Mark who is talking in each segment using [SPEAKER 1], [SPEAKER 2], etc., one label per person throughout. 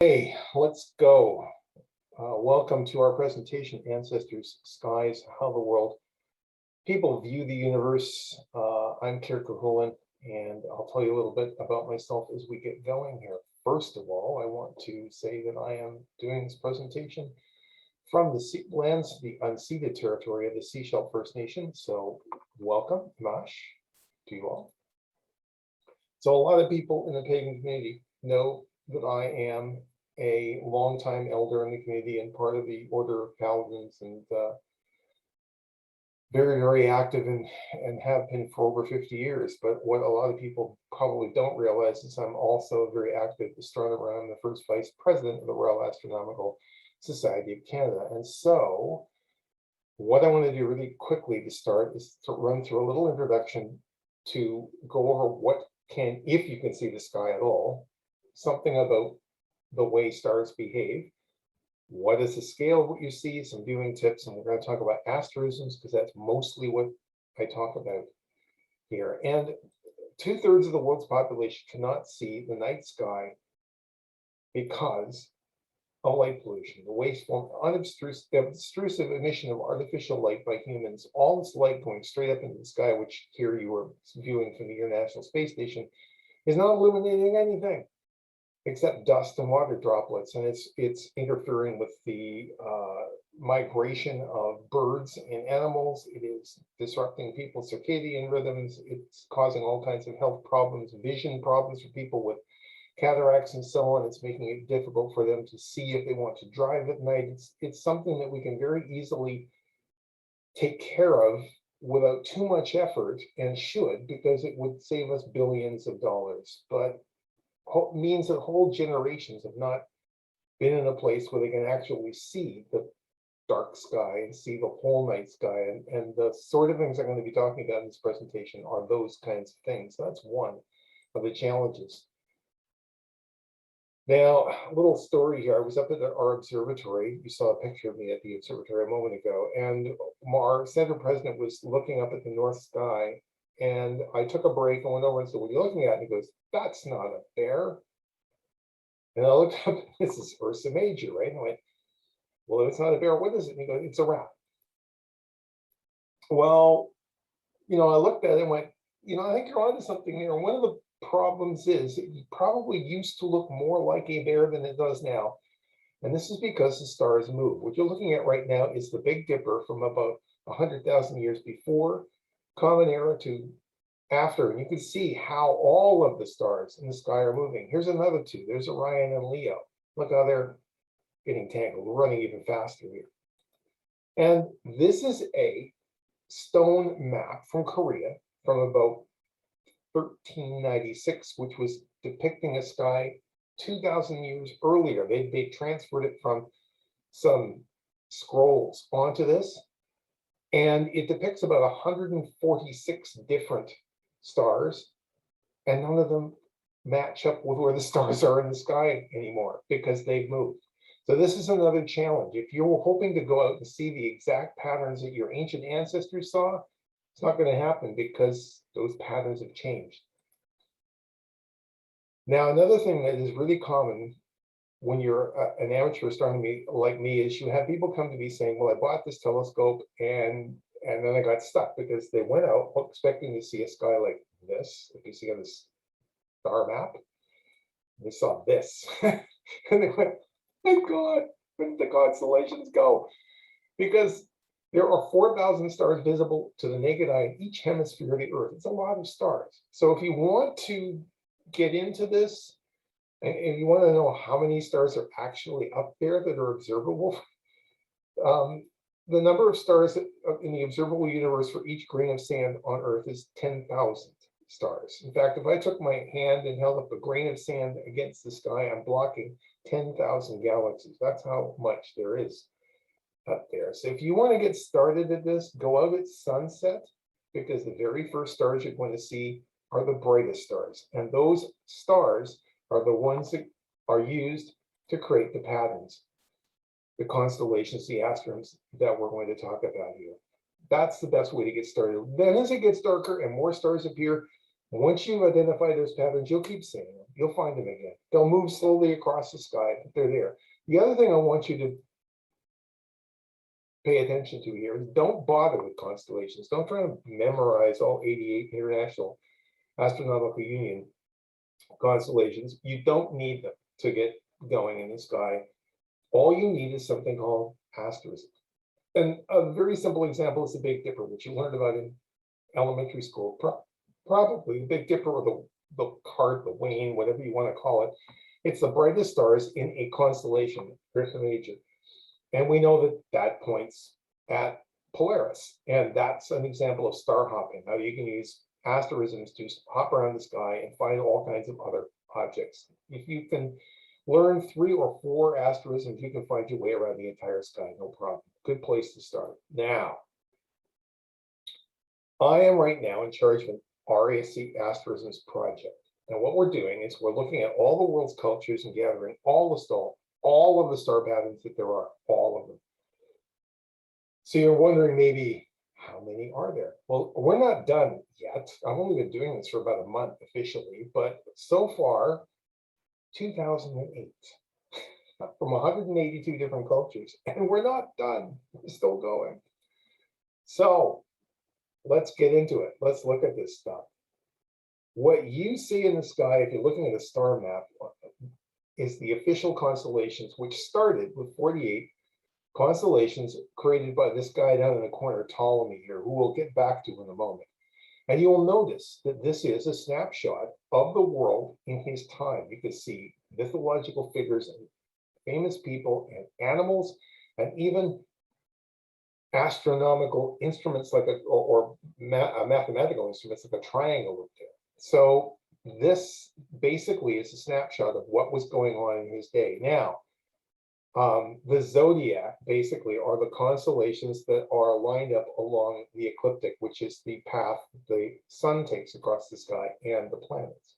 [SPEAKER 1] Hey, let's go. Welcome to our presentation, Ancestors, Skies, How the World People View the Universe. I'm Kirk Cahulan, and I'll tell you a little bit about myself as we get going here. First of all, I want to say that I am doing this presentation from the lands, the unceded territory of the Sechelt First Nation. So welcome, Mash, to you all. So a lot of people in the pagan community know that I am a longtime elder in the community and part of the Order of Paladins, and very, very active and have been for over 50 years. But what a lot of people probably don't realize is I'm also a very active astronomer. I'm the first vice president of the Royal Astronomical Society of Canada. And so what I want to do really quickly to start is to run through a little introduction to go over what can, if you can see the sky at all, something about the way stars behave. What is the scale of what you see? Some viewing tips, and we're going to talk about asterisms because that's mostly what I talk about here. And 2/3 of the world's population cannot see the night sky because of light pollution, the wasteful, unobtrusive emission of artificial light by humans. All this light going straight up into the sky, which here you are viewing from the International Space Station, is not illuminating anything except dust and water droplets, and it's interfering with the migration of birds and animals. It is disrupting people's circadian rhythms. It's causing all kinds of health problems, vision problems for people with cataracts and so on. It's making it difficult for them to see if they want to drive at night. It's something that we can very easily take care of without too much effort, and should, because it would save us billions of dollars. But means that whole generations have not been in a place where they can actually see the dark sky and see the whole night sky. And the sort of things I'm going to be talking about in this presentation are those kinds of things. That's one of the challenges. Now, a little story here. I was up at our observatory. You saw a picture of me at the observatory a moment ago, and our center president was looking up at the north sky. And I took a break and went over and said, "What are you looking at?" And he goes, "That's not a bear." And I looked up, this is Ursa Major, right? And I went, "Well, if it's not a bear, what is it?" And he goes, "It's a rat." Well, I looked at it and went, I think you're onto something here. And one of the problems is it probably used to look more like a bear than it does now. And this is because the stars move. What you're looking at right now is the Big Dipper from about 100,000 years before Common Era to after, and you can see how all of the stars in the sky are moving. Here's another two. There's Orion and Leo. Look how they're getting tangled. We're running even faster here. And this is a stone map from Korea from about 1396, which was depicting a sky 2,000 years earlier. They transferred it from some scrolls onto this, and it depicts about 146 different stars, and none of them match up with where the stars are in the sky anymore because they've moved. So this is another challenge. If you're hoping to go out and see the exact patterns that your ancient ancestors saw, it's not going to happen because those patterns have changed. Now, another thing that is really common when you're an amateur astronomer like me is you have people come to me saying, "Well, I bought this telescope and then I got stuck," because they went out expecting to see a sky like this, if you see on this star map. They saw this. And they went, "My God, where did the constellations go?" Because there are 4,000 stars visible to the naked eye in each hemisphere of the Earth. It's a lot of stars. So if you want to get into this, and you want to know how many stars are actually up there that are observable, the number of stars in the observable universe for each grain of sand on Earth is 10,000 stars. In fact, if I took my hand and held up a grain of sand against the sky, I'm blocking 10,000 galaxies. That's how much there is up there. So if you want to get started at this, go out at sunset, because the very first stars you're going to see are the brightest stars. And those stars are the ones that are used to create the patterns, the constellations, the asterisms that we're going to talk about here. That's the best way to get started. Then as it gets darker and more stars appear, Once you identify those patterns, you'll keep seeing them. You'll find them again. They'll move slowly across the sky, but they're there. The other thing I want you to pay attention to here is don't bother with constellations. Don't try to memorize all 88 International Astronomical Union constellations. You don't need them to get going in the sky. All you need is something called asterism. And a very simple example is the Big Dipper, which you learned about in elementary school. Probably the Big Dipper, or the cart, the wane, whatever you want to call it. It's the brightest stars in a constellation, Ursa Major. And we know that that points at Polaris. And that's an example of star hopping, how you can use asterisms to hop around the sky and find all kinds of other objects. If you can learn 3 or 4 asterisms, you can find your way around the entire sky, no problem. Good place to start. Now, I am right now in charge of an RASC asterisms project. And what we're doing is we're looking at all the world's cultures and gathering all of the star patterns that there are, all of them. So you're wondering maybe, how many are there? Well, we're not done yet. I've only been doing this for about a month officially, but so far, 2008, from 182 different cultures, and we're not done. We're still going. So let's get into it. Let's look at this stuff. What you see in the sky, if you're looking at a star map, is the official constellations, which started with 48 constellations created by this guy down in the corner, Ptolemy here, who we'll get back to in a moment. And you will notice that this is a snapshot of the world in his time. You can see mythological figures and famous people and animals, and even astronomical instruments like mathematical instruments like a triangle up there. So this basically is a snapshot of what was going on in his day. Now, the Zodiac basically are the constellations that are lined up along the ecliptic, which is the path the sun takes across the sky, and the planets.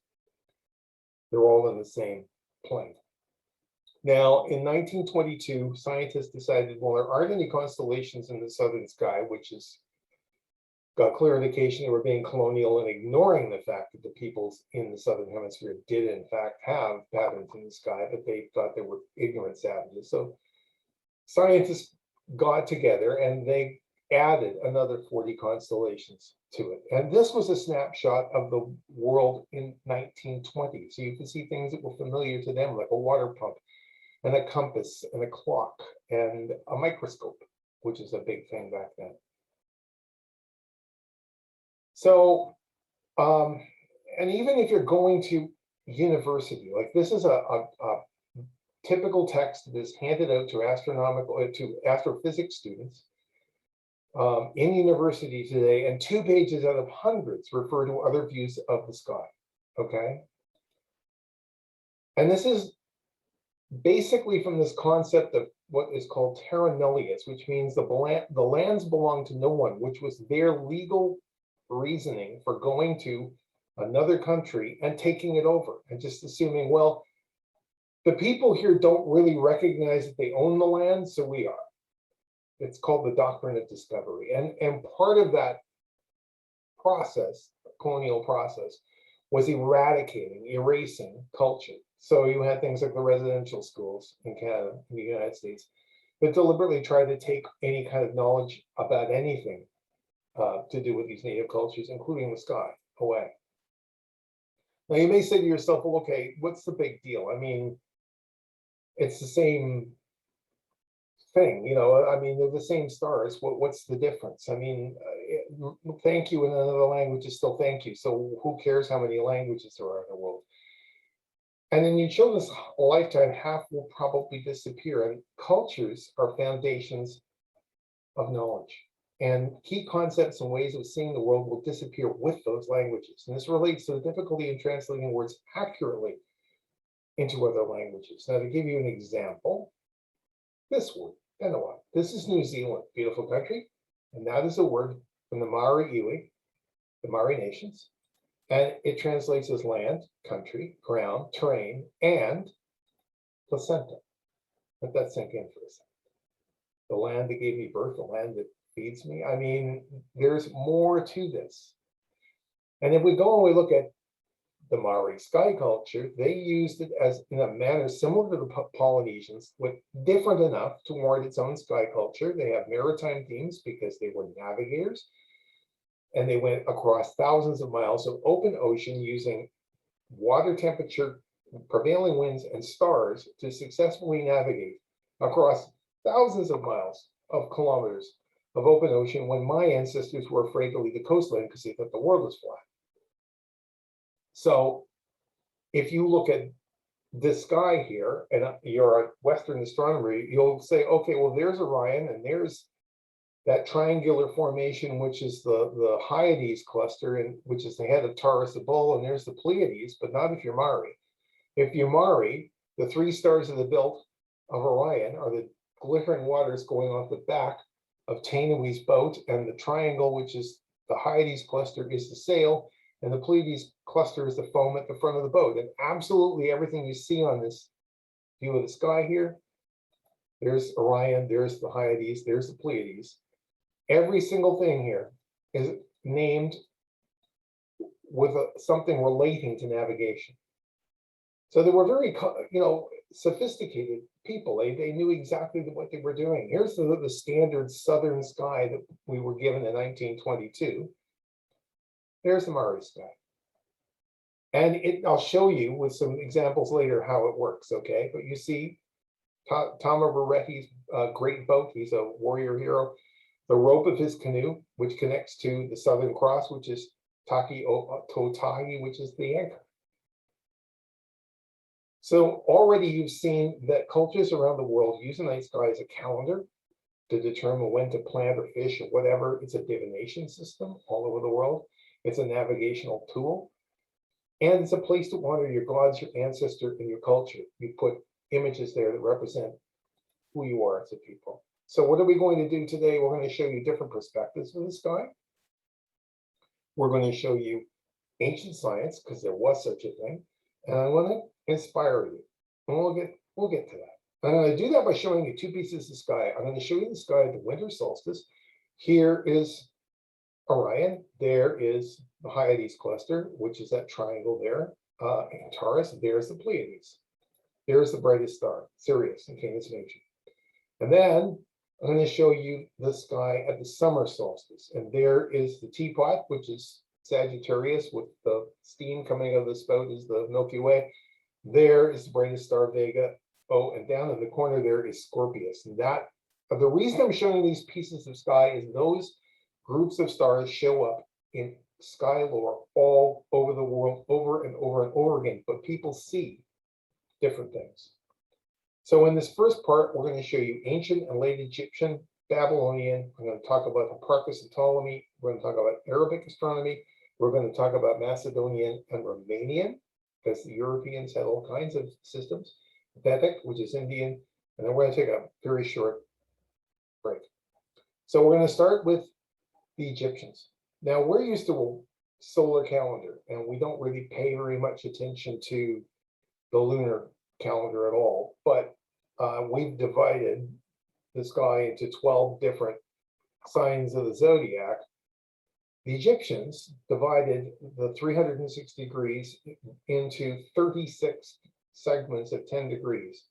[SPEAKER 1] They're all in the same plane. Now, in 1922, scientists decided, well, there aren't any constellations in the southern sky, which is got clear indication they were being colonial and ignoring the fact that the peoples in the southern hemisphere did in fact have patterns in the sky, but they thought they were ignorant savages. So scientists got together and they added another 40 constellations to it. And this was a snapshot of the world in 1920. So you can see things that were familiar to them, like a water pump and a compass and a clock and a microscope, which is a big thing back then. So, and even if you're going to university, like this is a typical text that is handed out to astrophysics students in university today, and 2 pages out of hundreds refer to other views of the sky, okay? And this is basically from this concept of what is called terra nullius, which means the lands belong to no one, which was their legal reasoning for going to another country and taking it over and just assuming, well, the people here don't really recognize that they own the land, so we are. It's called the Doctrine of Discovery. And part of that process, colonial process, was erasing culture. So you had things like the residential schools in Canada, in the United States, that deliberately tried to take any kind of knowledge about anything to do with these native cultures, including the sky, away. Now you may say to yourself, well, okay, what's the big deal? I mean, it's the same thing, you know, I mean, they're the same stars. What's the difference? I mean, thank you in another language is still thank you. So who cares how many languages there are in the world? And in your children's lifetime, half will probably disappear. And cultures are foundations of knowledge. And key concepts and ways of seeing the world will disappear with those languages. And this relates to the difficulty in translating words accurately into other languages. Now, to give you an example, this word, Benoa. This is New Zealand, beautiful country. And that is a word from the Maori Iwi, the Maori nations. And it translates as land, country, ground, terrain, and placenta. Let that sink in for a second. The land that gave me birth, the land that feeds me. I mean, there's more to this. And if we go and we look at the Maori Sky Culture, they used it as in a manner similar to the Polynesians, but different enough to warrant its own sky culture. They have maritime themes because they were navigators, and they went across thousands of miles of open ocean using water temperature, prevailing winds, and stars to successfully navigate across thousands of miles of kilometers of open ocean when my ancestors were afraid to leave the coastline because they thought the world was flat. So if you look at this sky here, and you're a Western astronomer, you'll say, okay, well, there's Orion, and there's that triangular formation, which is the Hyades cluster, and which is the head of Taurus the bull, and there's the Pleiades, but not if you're Maori. If you're Maori, the three stars of the belt of Orion are the glittering waters going off the back of Tainewe's boat, and the triangle, which is the Hyades cluster, is the sail, and the Pleiades cluster is the foam at the front of the boat. And absolutely everything you see on this view of the sky here, there's Orion, there's the Hyades, there's the Pleiades. Every single thing here is named with something relating to navigation. So they were very, sophisticated people. They knew exactly what they were doing. Here's the standard southern sky that we were given in 1922. There's the Maori Sky. And I'll show you with some examples later how it works, okay? But you see Tama Baretti's great boat. He's a warrior hero. The rope of his canoe, which connects to the Southern Cross, which is Taki o Totahi, which is the anchor. So already you've seen that cultures around the world use the night sky as a calendar to determine when to plant or fish or whatever. It's a divination system all over the world. It's a navigational tool. And it's a place to honor your gods, your ancestor, and your culture. You put images there that represent who you are as a people. So what are we going to do today? We're going to show you different perspectives of the sky. We're going to show you ancient science, because there was such a thing. And I want to inspire you. And we'll get to that. I'm going to do that by showing you two pieces of sky. I'm going to show you the sky at the winter solstice. Here is Orion. There is the Hyades cluster, which is that triangle there. And Taurus, there's the Pleiades. There's the brightest star, Sirius in Canis Major. And then I'm going to show you the sky at the summer solstice. And there is the teapot, which is Sagittarius, with the steam coming out of the spout is the Milky Way. There is the brightest star, Vega. Oh, and down in the corner there is Scorpius. And the reason I'm showing these pieces of sky is those groups of stars show up in sky lore all over the world, over and over and over again, but people see different things. So in this first part, we're going to show you ancient and late Egyptian, Babylonian. I'm going to talk about Hipparchus and Ptolemy. We're going to talk about Arabic astronomy. We're going to talk about Macedonian and Romanian, because the Europeans had all kinds of systems. Vedic, which is Indian. And then we're going to take a very short break. So we're going to start with the Egyptians. Now, we're used to a solar calendar, and we don't really pay very much attention to the lunar calendar at all, but we've divided the sky into 12 different signs of the zodiac. The Egyptians divided the 360 degrees into 36 segments of 10 degrees,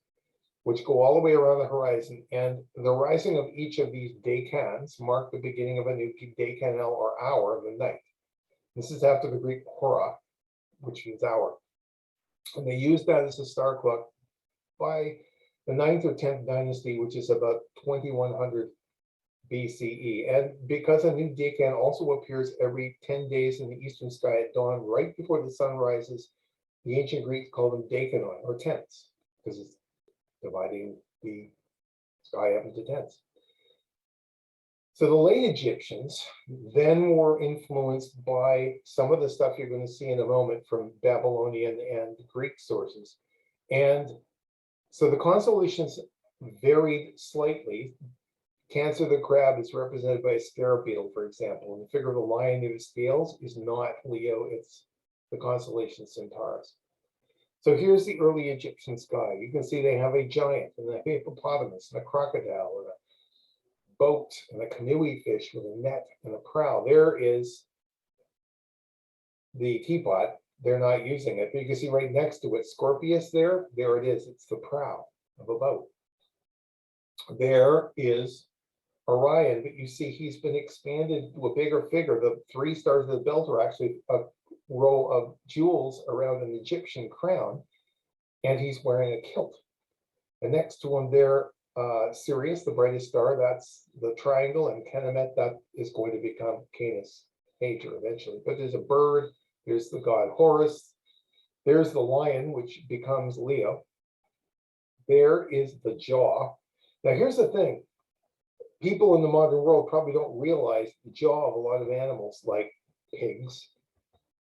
[SPEAKER 1] which go all the way around the horizon, and the rising of each of these decans mark the beginning of a new decanal or hour of the night. This is after the Greek hora, which means hour. And they used that as a star clock by the 9th or 10th dynasty, which is about 2100 BCE. And because a new decan also appears every 10 days in the eastern sky at dawn, right before the sun rises, the ancient Greeks called them decanon, or tenths, because it's dividing the sky up into tenths. So the late Egyptians then were influenced by some of the stuff you're going to see in a moment from Babylonian and Greek sources. And so the constellations varied slightly. Cancer the crab is represented by a scarab beetle, for example. And the figure of the lion near the scales is not Leo, it's the constellation Centaurus. So here's the early Egyptian sky. You can see they have a giant and a hippopotamus and a crocodile and a boat and a canoe fish with a net and a prow. There is the teapot, they're not using it. But you can see right next to it, Scorpius there it is. It's the prow of a boat. There is Orion, but you see he's been expanded to a bigger figure. The 3 stars of the belt are actually a row of jewels around an Egyptian crown, and he's wearing a kilt. And next to him there, Sirius, the brightest star, that's the triangle, and Kenemet, that is going to become Canis Major eventually. But there's a bird, there's the god Horus, there's the lion, which becomes Leo. There is the jaw. Now here's the thing. People in the modern world probably don't realize the jaw of a lot of animals, like pigs,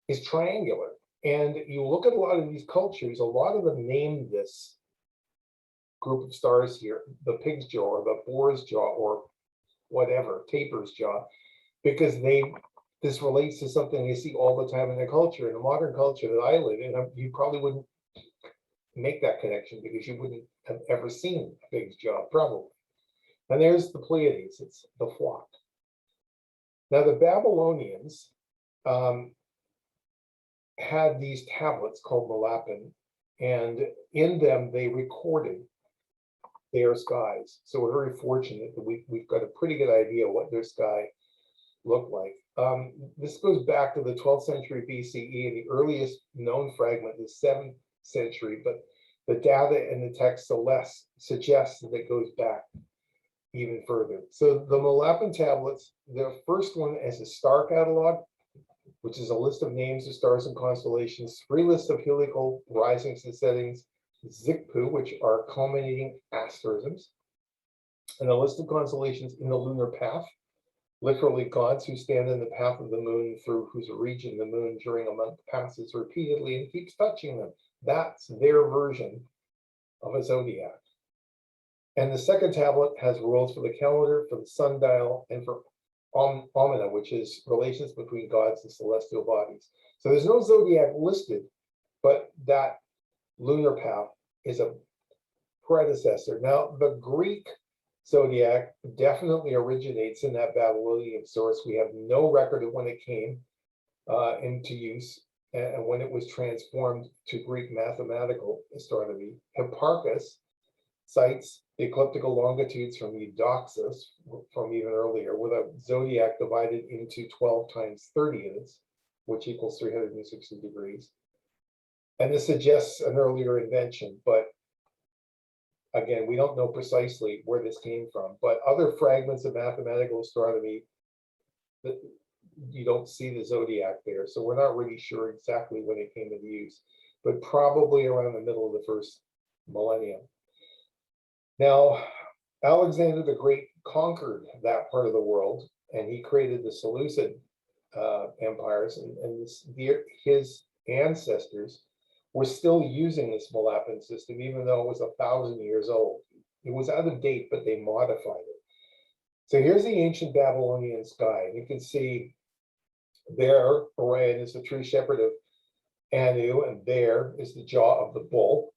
[SPEAKER 1] is triangular. And you look at a lot of these cultures, a lot of them name this group of stars here, the pig's jaw or the boar's jaw or whatever, taper's jaw, because this relates to something they see all the time in their culture. In the modern culture that I live in, you probably wouldn't make that connection because you wouldn't have ever seen a pig's jaw, probably. And there's the Pleiades, it's the flock. Now the Babylonians had these tablets called Malapin, and in them they recorded their skies. So we're very fortunate that we've got a pretty good idea what their sky looked like. This goes back to the 12th century BCE, and the earliest known fragment is 7th century, but the data in the text suggests that it goes back even further. So the Malapin tablets, the first one is a star catalog, which is a list of names of stars and constellations, 3 lists of heliacal risings and settings, Zikpu, which are culminating asterisms, and a list of constellations in the lunar path, literally gods who stand in the path of the moon through whose region the moon during a month passes repeatedly and keeps touching them. That's their version of a zodiac. And the second tablet has rules for the calendar, for the sundial, and for Omina, which is relations between gods and celestial bodies. So there's no zodiac listed, but that lunar path is a predecessor. Now, the Greek zodiac definitely originates in that Babylonian source. We have no record of when it came into use and when it was transformed to Greek mathematical astronomy. Hipparchus cites the ecliptical longitudes from Eudoxus, from even earlier, with a zodiac divided into 12 times 30 units, which equals 360 degrees. And this suggests an earlier invention, but again, we don't know precisely where this came from. But other fragments of mathematical astronomy, you don't see the zodiac there, so we're not really sure exactly when it came into use, but probably around the middle of the first millennium. Now, Alexander the Great conquered that part of the world, and he created the Seleucid empires, and his ancestors were still using this Malapin system, even though it was 1,000 years old. It was out of date, but they modified it. So here's the ancient Babylonian sky. And you can see there, Orion is the true shepherd of Anu, and there is the jaw of the bull,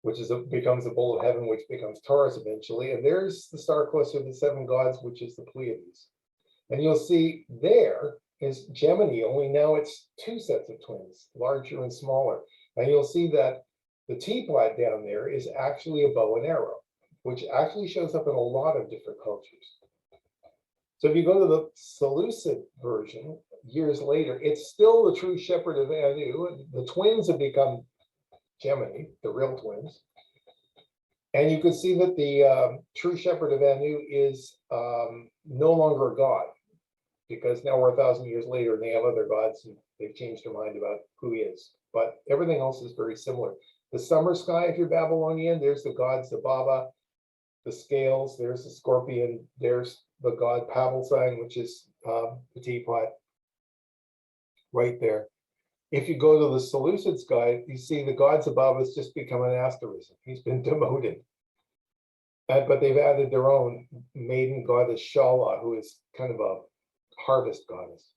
[SPEAKER 1] which becomes the bull of heaven, which becomes Taurus eventually. And there's the star cluster of the 7 gods, which is the Pleiades. And you'll see there is Gemini, only now it's 2 sets of twins, larger and smaller. And you'll see that the teapot down there is actually a bow and arrow, which actually shows up in a lot of different cultures. So if you go to the Seleucid version, years later, it's still the true shepherd of Anu. The twins have become Gemini, the real twins. And you can see that the true shepherd of Anu is no longer a god, because now we're 1,000 years later and they have other gods and they've changed their mind about who he is. But everything else is very similar. The summer sky, if you're Babylonian, there's the gods, the Baba, the scales, there's the scorpion, there's the god Pavelsign, which is the teapot right there. If you go to the Seleucid sky, you see the gods above has just become an asterism. He's been demoted. But they've added their own maiden goddess Shala, who is kind of a harvest goddess.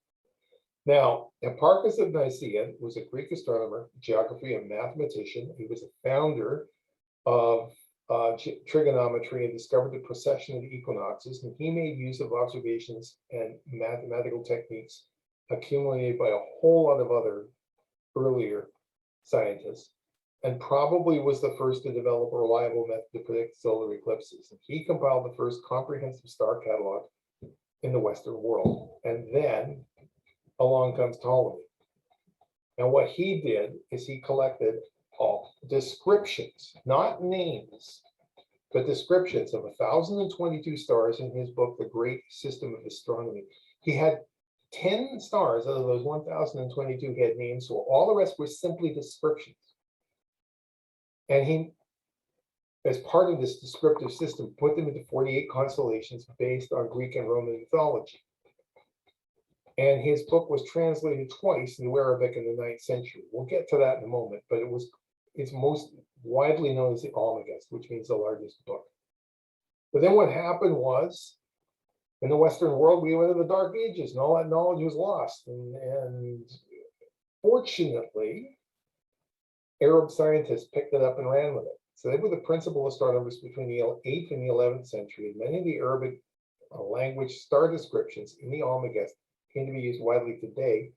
[SPEAKER 1] Now, Hipparchus of Nicaea was a Greek astronomer, geography, and mathematician. He was a founder of trigonometry and discovered the precession of the equinoxes. And he made use of observations and mathematical techniques accumulated by a whole lot of other earlier scientists, and probably was the first to develop a reliable method to predict solar eclipses. And he compiled the first comprehensive star catalog in the Western world. And then along comes Ptolemy. And what he did is he collected all descriptions, not names, but descriptions of 1,022 stars in his book, The Great System of Astronomy. He had 10 stars out of those 1,022 he had names for. All the rest were simply descriptions. And he, as part of this descriptive system, put them into 48 constellations based on Greek and Roman mythology. And his book was translated twice into Arabic in the 9th century. We'll get to that in a moment, but it's most widely known as the Almagest, which means the largest book. But then what happened was, in the Western world, we went into the Dark Ages, and all that knowledge was lost. And fortunately, Arab scientists picked it up and ran with it. So they were the principal astronomers between the 8th and the 11th century. And many of the Arabic language star descriptions in the Almagest came to be used widely today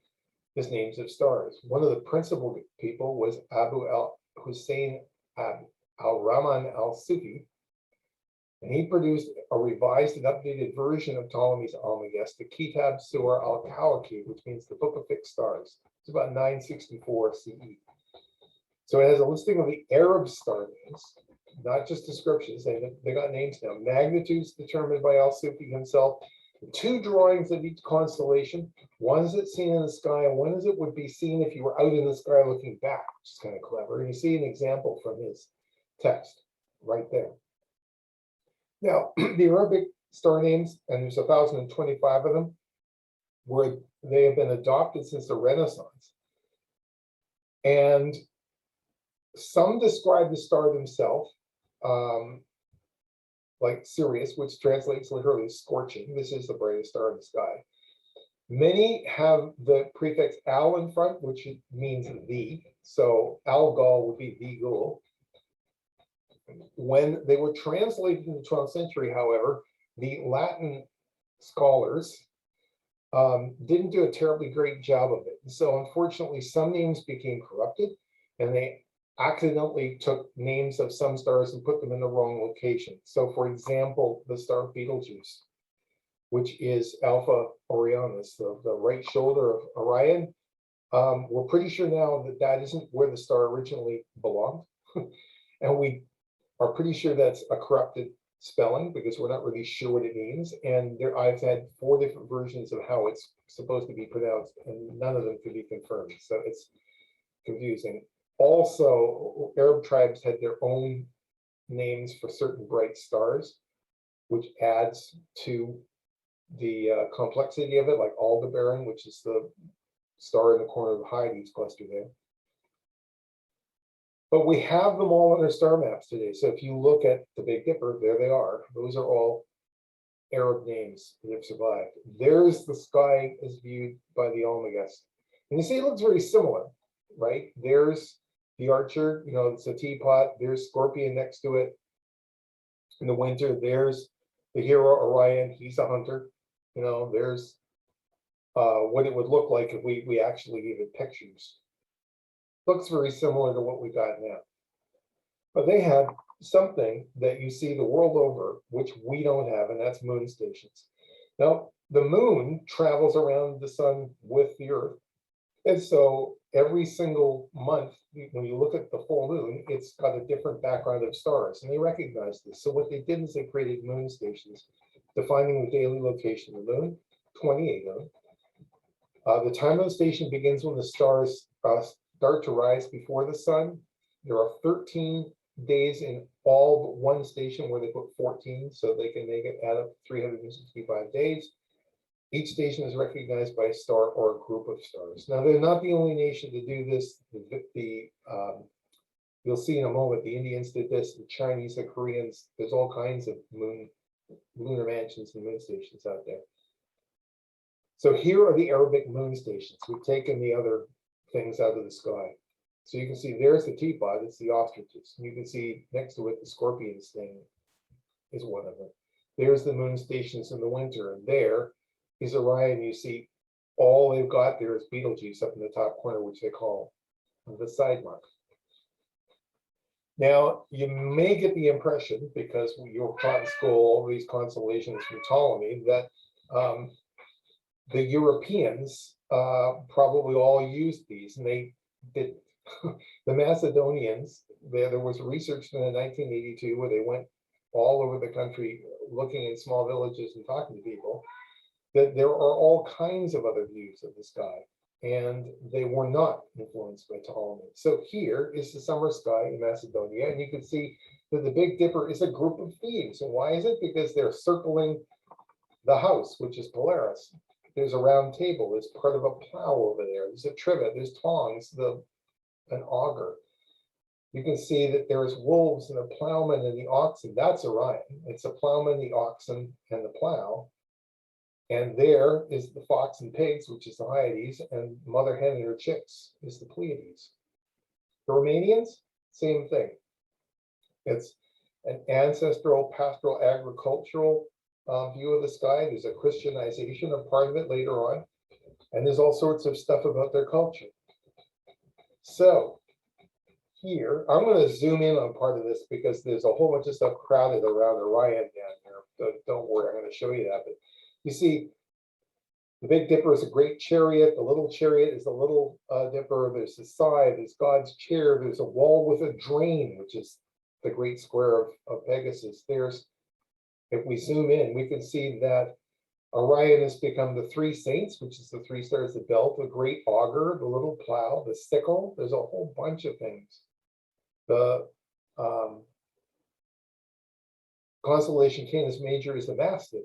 [SPEAKER 1] as names of stars. One of the principal people was Abu al-Hussein al-Rahman al-Sufi, and he produced a revised and updated version of Ptolemy's Almagest, the Kitab Sur al-Kawakib, which means the Book of Fixed Stars. It's about 964 CE. So it has a listing of the Arab star names, not just descriptions. They got names now. Magnitudes determined by al-Sufi himself. 2 drawings of each constellation. One is it seen in the sky, and one is it would be seen if you were out in the sky looking back, which is kind of clever. And you see an example from his text right there. Now, the Arabic star names, and there's 1,025 of them, they have been adopted since the Renaissance. And some describe the star themselves, like Sirius, which translates literally as scorching. This is the brightest star in the sky. Many have the prefix al in front, which means the. So Al-Gal would be the Gul. When they were translated in the 12th century, however, the Latin scholars didn't do a terribly great job of it. So unfortunately, some names became corrupted, and they accidentally took names of some stars and put them in the wrong location. So for example, the star Betelgeuse, which is Alpha Orionis, the right shoulder of Orion, we're pretty sure now that that isn't where the star originally belonged. And we are pretty sure that's a corrupted spelling, because we're not really sure what it means. And I've had 4 different versions of how it's supposed to be pronounced, and none of them can be confirmed. So it's confusing. Also, Arab tribes had their own names for certain bright stars, which adds to the complexity of it, like Aldebaran, which is the star in the corner of the Hyades cluster there. But we have them all on our star maps today. So if you look at the Big Dipper, there they are. Those are all Arab names that have survived. There's the sky as viewed by the Almagest. And you see it looks very similar, right? There's the Archer, it's a teapot. There's Scorpion next to it. In the winter, there's the hero Orion. He's a hunter. There's what it would look like if we actually gave it pictures. Looks very similar to what we got now. But they had something that you see the world over, which we don't have, and that's moon stations. Now, the moon travels around the sun with the Earth. And so every single month, when you look at the full moon, it's got a different background of stars, and they recognize this. So what they did is they created moon stations, defining the daily location of the moon, 28 of them. The time of the station begins when the stars start to rise before the sun. There are 13 days in all but one station where they put 14, so they can make it add up to 365 days. Each station is recognized by a star or a group of stars. Now, they're not the only nation to do this. You'll see in a moment, the Indians did this, the Chinese, the Koreans. There's all kinds of lunar mansions and moon stations out there. So here are the Arabic moon stations. We've taken the other things out of the sky. So you can see there's the teapot, it's the ostriches. You can see next to it, the scorpions thing is one of them. There's the moon stations in the winter, and there is Orion. You see all they've got there is Betelgeuse up in the top corner, which they call the side mark. Now, you may get the impression, because you were taught in school all these constellations from Ptolemy, that the Europeans probably all used these, and they did. The Macedonians, there was research in 1982 where they went all over the country looking in small villages and talking to people, that there are all kinds of other views of the sky, and they were not influenced by Ptolemy. So here is the summer sky in Macedonia, and you can see that the Big Dipper is a group of thieves. And why is it? Because they're circling the house, which is Polaris. There's a round table, there's part of a plow over there, there's a trivet, there's tongs, an auger. You can see that there's wolves and a plowman and the oxen. That's Orion. It's a plowman, the oxen, and the plow. And there is the fox and pigs, which is the Hyades, and mother hen and her chicks is the Pleiades. The Romanians, same thing. It's an ancestral, pastoral, agricultural view of the sky. There's a Christianization of part of it later on. And there's all sorts of stuff about their culture. So here, I'm going to zoom in on part of this because there's a whole bunch of stuff crowded around Orion down here. Don't worry, I'm going to show you that. But you see, the Big Dipper is a great chariot. The little chariot is the little dipper. There's the side, there's God's chair. There's a wall with a drain, which is the great square of Pegasus. If we zoom in, we can see that Orion has become the three saints, which is the three stars, the belt, the great auger, the little plow, the sickle. There's a whole bunch of things. The constellation Canis Major is the Mastiff.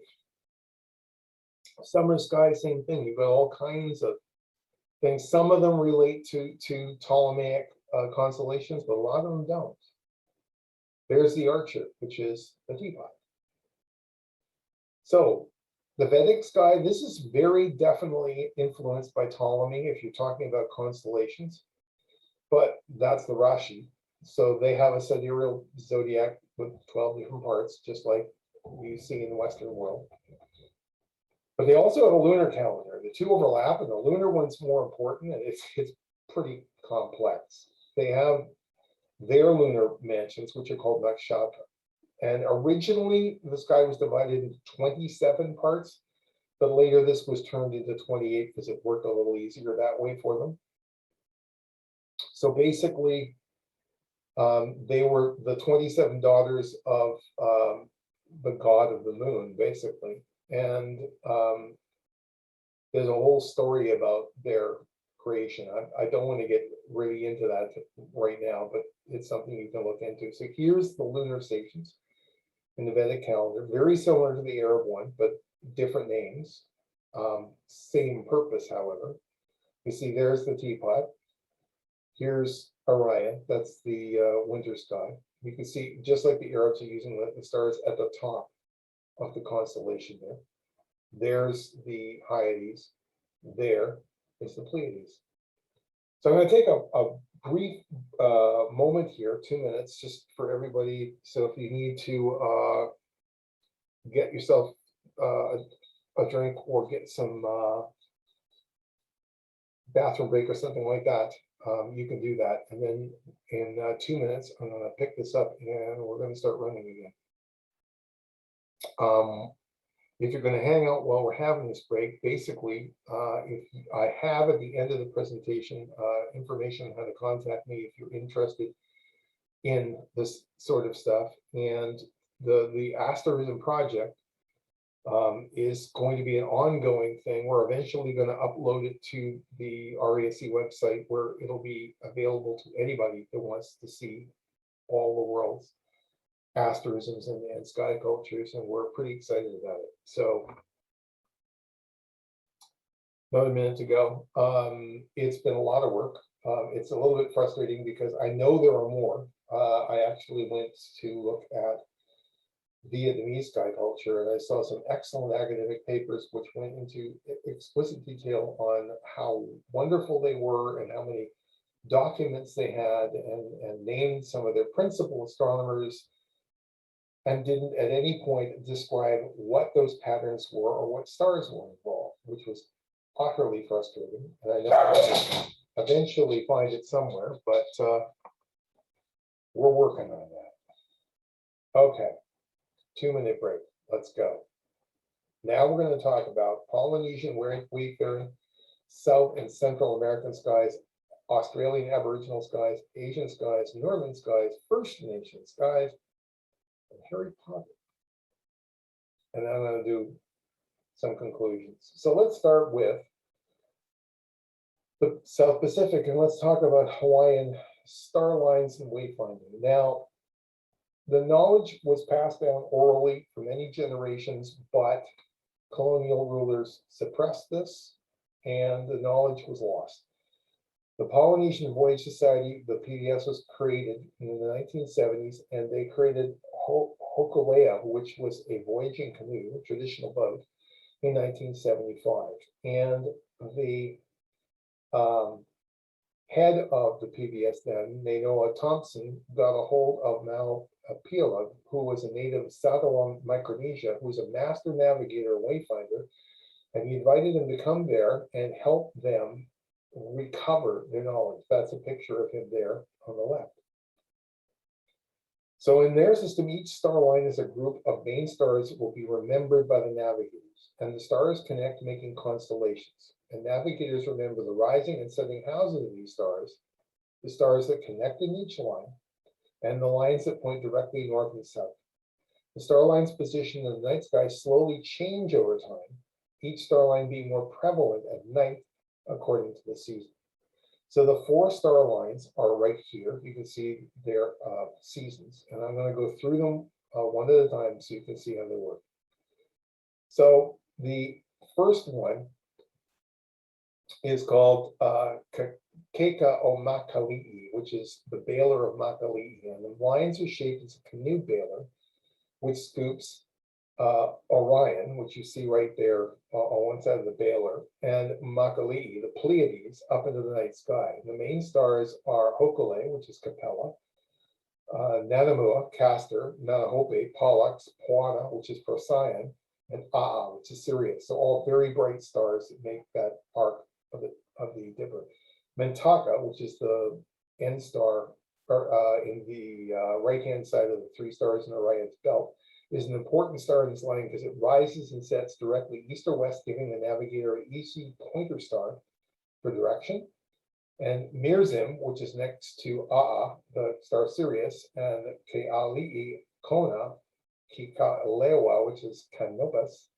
[SPEAKER 1] Summer sky, same thing. You've got all kinds of things. Some of them relate to Ptolemaic constellations, but a lot of them don't. There's the Archer, which is the teapot. So the Vedic sky, this is very definitely influenced by Ptolemy if you're talking about constellations, but that's the Rashi. So they have a sidereal zodiac with 12 different parts, just like you see in the Western world. But they also have a lunar calendar. The two overlap, and the lunar one's more important, and it's pretty complex. They have their lunar mansions, which are called nakshatra. And originally, the sky was divided into 27 parts, but later this was turned into 28 because it worked a little easier that way for them. So basically, they were the 27 daughters of the god of the moon, basically. And there's a whole story about their creation. I don't want to get really into that right now, but it's something you can look into. So here's the lunar stations in the Vedic calendar, very similar to the Arab one, but different names. Same purpose, however. You see, there's the teapot. Here's Orion. That's the winter sky. You can see, just like the Arabs are using the stars at the top of the constellation there. There's the Hyades. There is the Pleiades. So I'm going to take a brief moment here, 2 minutes, just for everybody. So if you need to get yourself a drink or get some bathroom break or something like that, you can do that. And then in 2 minutes, I'm going to pick this up and we're going to start running again. If you're going to hang out while we're having this break, basically, if I have at the end of the presentation information on how to contact me if you're interested in this sort of stuff. And the Asterism project is going to be an ongoing thing. We're eventually going to upload it to the RASC website where it'll be available to anybody that wants to see all the world's asterisms and sky cultures, and we're pretty excited about it. So another minute to go. It's been a lot of work. It's a little bit frustrating because I know there are more. I actually went to look at Vietnamese sky culture, and I saw some excellent academic papers which went into explicit detail on how wonderful they were and how many documents they had, and named some of their principal astronomers, and didn't at any point describe what those patterns were or what stars were involved, which was utterly frustrating, and I know I'll eventually find it somewhere, but we're working on that. Okay, 2-minute break. Let's go. Now we're going to talk about Polynesian wayfaring, South and Central American skies, Australian Aboriginal skies, Asian skies, Northern skies, First Nation skies, and Harry Potter. And then I'm going to do some conclusions. So let's start with the South Pacific, and let's talk about Hawaiian star lines and wayfinding. Now, the knowledge was passed down orally for many generations, but colonial rulers suppressed this, and the knowledge was lost. The Polynesian Voyage Society, the PBS, was created in the 1970s, and they created Hokulea, which was a voyaging canoe, a traditional boat, in 1975. And the head of the PBS then, Nainoa Thompson, got a hold of Malapila, who was a native of Southern Micronesia, who was a master navigator and wayfinder, and he invited him to come there and help them recover their knowledge. That's a picture of him there on the left. So in their system, each star line is a group of main stars that will be remembered by the navigators, and the stars connect, making constellations. And navigators remember the rising and setting houses of these stars, the stars that connect in each line, and the lines that point directly north and south. The star lines positioned in the night sky slowly change over time, each star line being more prevalent at night according to the season. So the 4 star lines are right here. You can see their seasons, and I'm going to go through them one at a time so you can see how they work. So the first one is called Keika o Makali'i, which is the baler of Makali'i, and the lines are shaped as a canoe baler, which scoops Orion, which you see right there on one side of the baler, and Makali'i, the Pleiades, up into the night sky. The main stars are Hokule, which is Capella, Nanamua, Castor, Nanahope, Pollux, Puana, which is Procyon, and Aa, which is Sirius. So all very bright stars that make that arc of the Dipper. Mentaka, which is the end star in the right-hand side of the 3 stars in Orion's belt, is an important star in this line because it rises and sets directly east or west, giving the navigator an easy pointer star for direction. And Mirzim, which is next to Aa, the star Sirius, and Keali'i Kona, Kikalewa, which is Canopus,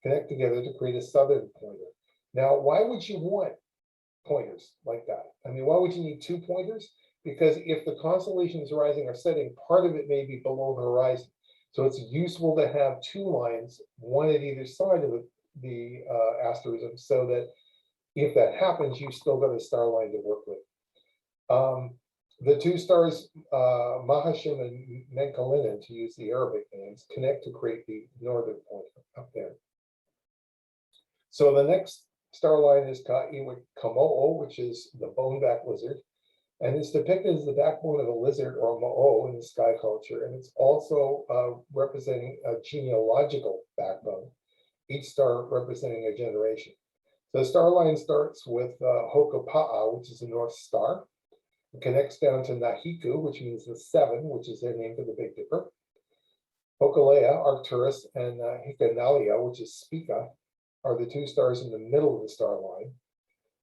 [SPEAKER 1] connect together to create a southern pointer. Now, why would you want pointers like that? I mean, why would you need 2 pointers? Because if the constellations rising or setting, part of it may be below the horizon. So it's useful to have 2 lines, one at either side of the asterism, so that if that happens, you've still got a star line to work with. The 2 stars, Mahashim and Menkalinen, to use the Arabic names, connect to create the northern point up there. So the next star line is Ka'iwi Kamoa, which is the boneback lizard. And it's depicted as the backbone of a lizard or a mo'o in the sky culture. And it's also representing a genealogical backbone, each star representing a generation. So the star line starts with Hokopa'a, which is the North Star. It connects down to Nahiku, which means the 7, which is their name for the Big Dipper. Hokulea, Arcturus, and Hikanalia, which is Spica, are the 2 stars in the middle of the star line.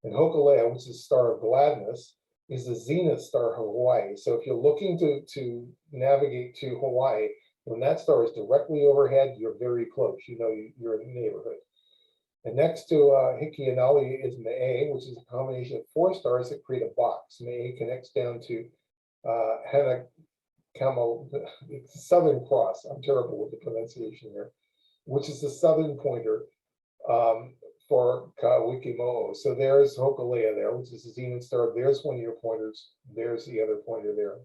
[SPEAKER 1] And Hokulea, which is the star of gladness, is the zenith star of Hawaii. So if you're looking to navigate to Hawaii, when that star is directly overhead, you're very close. You know you're in the neighborhood. And next to Hikianali is Me'e, which is a combination of 4 stars that create a box. Me'e connects down to Hanakamo, Southern Cross. I'm terrible with the pronunciation here, which is the southern pointer for Kawikimo'o. So there's Hokulea there, which is the zenith star. There's one of your pointers. There's the other pointer there.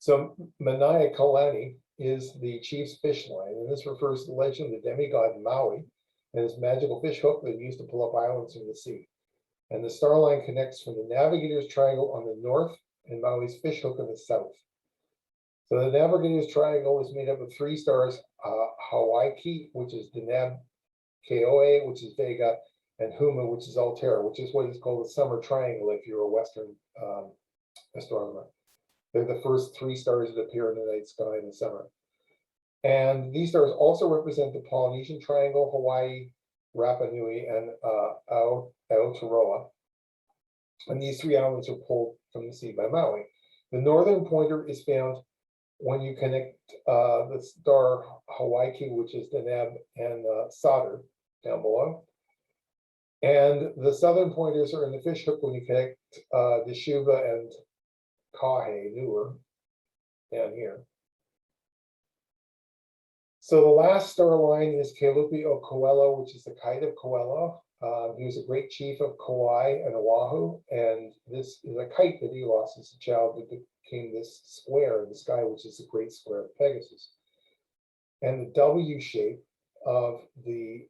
[SPEAKER 1] So Manai Kalani is the chief's fish line, and this refers to the legend of the demigod Maui and his magical fish hook that he used to pull up islands from the sea. And the star line connects from the Navigator's Triangle on the north and Maui's fish hook on the south. So the Navigator's Triangle is made up of 3 stars, Hawaii, which is Deneb Kamoa, which is Vega, and Huma, which is Altera, which is what is called the Summer Triangle if you're a Western astronomer. They're the first 3 stars that appear in the night sky in the summer. And these stars also represent the Polynesian Triangle, Hawaii, Rapa Nui, and Aotearoa. And these 3 islands are pulled from the sea by Maui. The northern pointer is found when you connect the star Hawaii, which is Deneb, and Saturn down below. And the southern pointers are in the fish hook when you connect Deshuva and Kahe, newer, down here. So the last star line is Kelupi o Coelho, which is the kite of Coelho. He was a great chief of Kauai and Oahu, and this is a kite that he lost as a child that became this square in the sky, which is the Great Square of Pegasus. And the W shape of the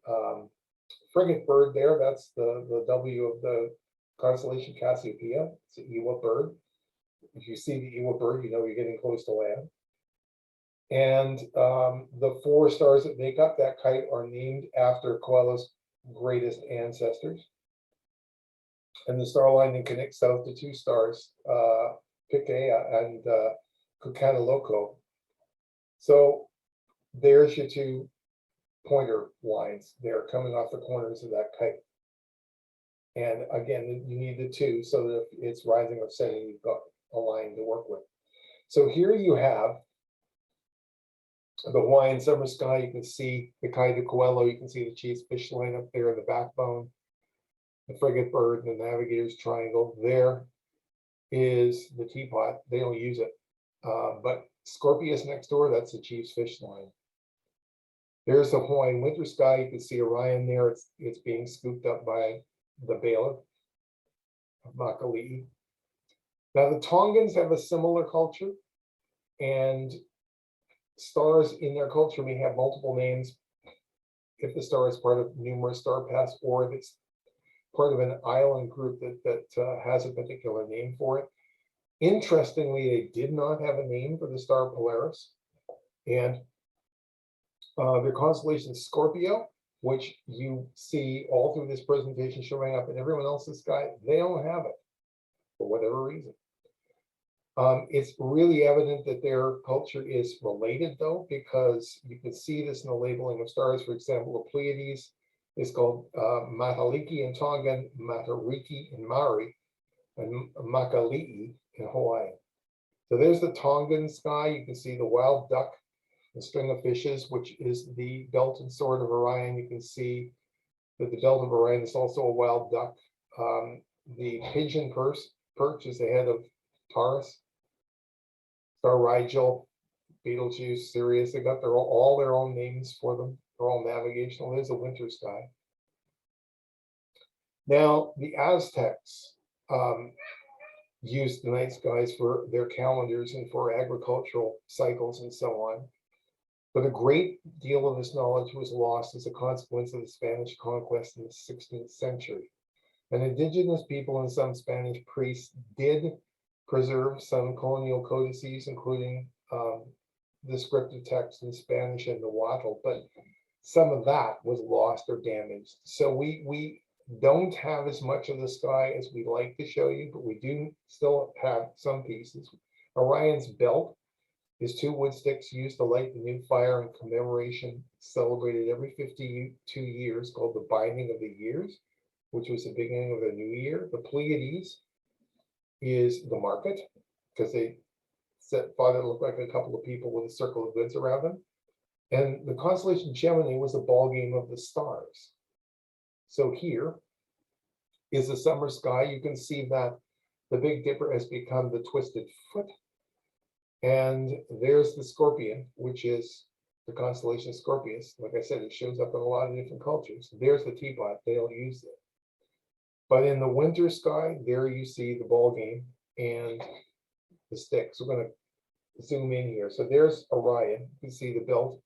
[SPEAKER 1] frigate bird there, that's the W of the constellation Cassiopeia. It's an Iwa bird. If you see the Iwa bird, you know you're getting close to land. And the 4 stars that make up that kite are named after Coelho's greatest ancestors. And the star line then connects south to 2 stars, Pikea and Kukaniloko. So there's your 2 pointer lines there coming off the corners of that kite. And again, you need the 2 so that if it's rising or setting, you've got a line to work with. So here you have the Hawaiian Summer Sky. You can see the kite of Coelho. You can see the chief's fish line up there, the backbone, the frigate bird, and the navigator's triangle. There is the teapot. They don't use it. But Scorpius next door, that's the chief's fish line. There's the Hawaiian Winter Sky. You can see Orion there. It's being scooped up by the bailiff of Makali'i. Now the Tongans have a similar culture, and stars in their culture may have multiple names if the star is part of numerous star paths, or if it's part of an island group that has a particular name for it. Interestingly, they did not have a name for the star Polaris, and their constellation Scorpio, which you see all through this presentation showing up in everyone else's sky, they don't have it for whatever reason. It's really evident that their culture is related, though, because you can see this in the labeling of stars. For example, the Pleiades is called Mataliki in Tongan, Matariki in Maori, and Makali'i in Hawaii. So there's the Tongan sky. You can see the wild duck, the string of fishes, which is the belt and sword of Orion. You can see that the belt of Orion is also a wild duck. The pigeon perch is the head of Taurus. Star Rigel, Betelgeuse, Sirius, they got all their own names for them. They're all navigational. There's a winter sky. Now, the Aztecs used the night skies for their calendars and for agricultural cycles and so on. But a great deal of this knowledge was lost as a consequence of the Spanish conquest in the 16th century. And indigenous people and some Spanish priests did preserve some colonial codices, including descriptive text in Spanish and the Nahuatl, but some of that was lost or damaged. So we don't have as much of the sky as we'd like to show you, but we do still have some pieces. Orion's belt is 2 wood sticks used to light the new fire in commemoration celebrated every 52 years, called the Binding of the Years, which was the beginning of the new year. The Pleiades is the market, because they thought it looked like a couple of people with a circle of goods around them. And the constellation Gemini was the ball game of the stars. So here is the summer sky. You can see that the Big Dipper has become the twisted foot. And there's the Scorpion, which is the constellation Scorpius. Like I said, it shows up in a lot of different cultures. There's the teapot. They don't use it. But in the winter sky, there you see the ball game and the sticks. We're going to zoom in here. So there's Orion. You can see the belt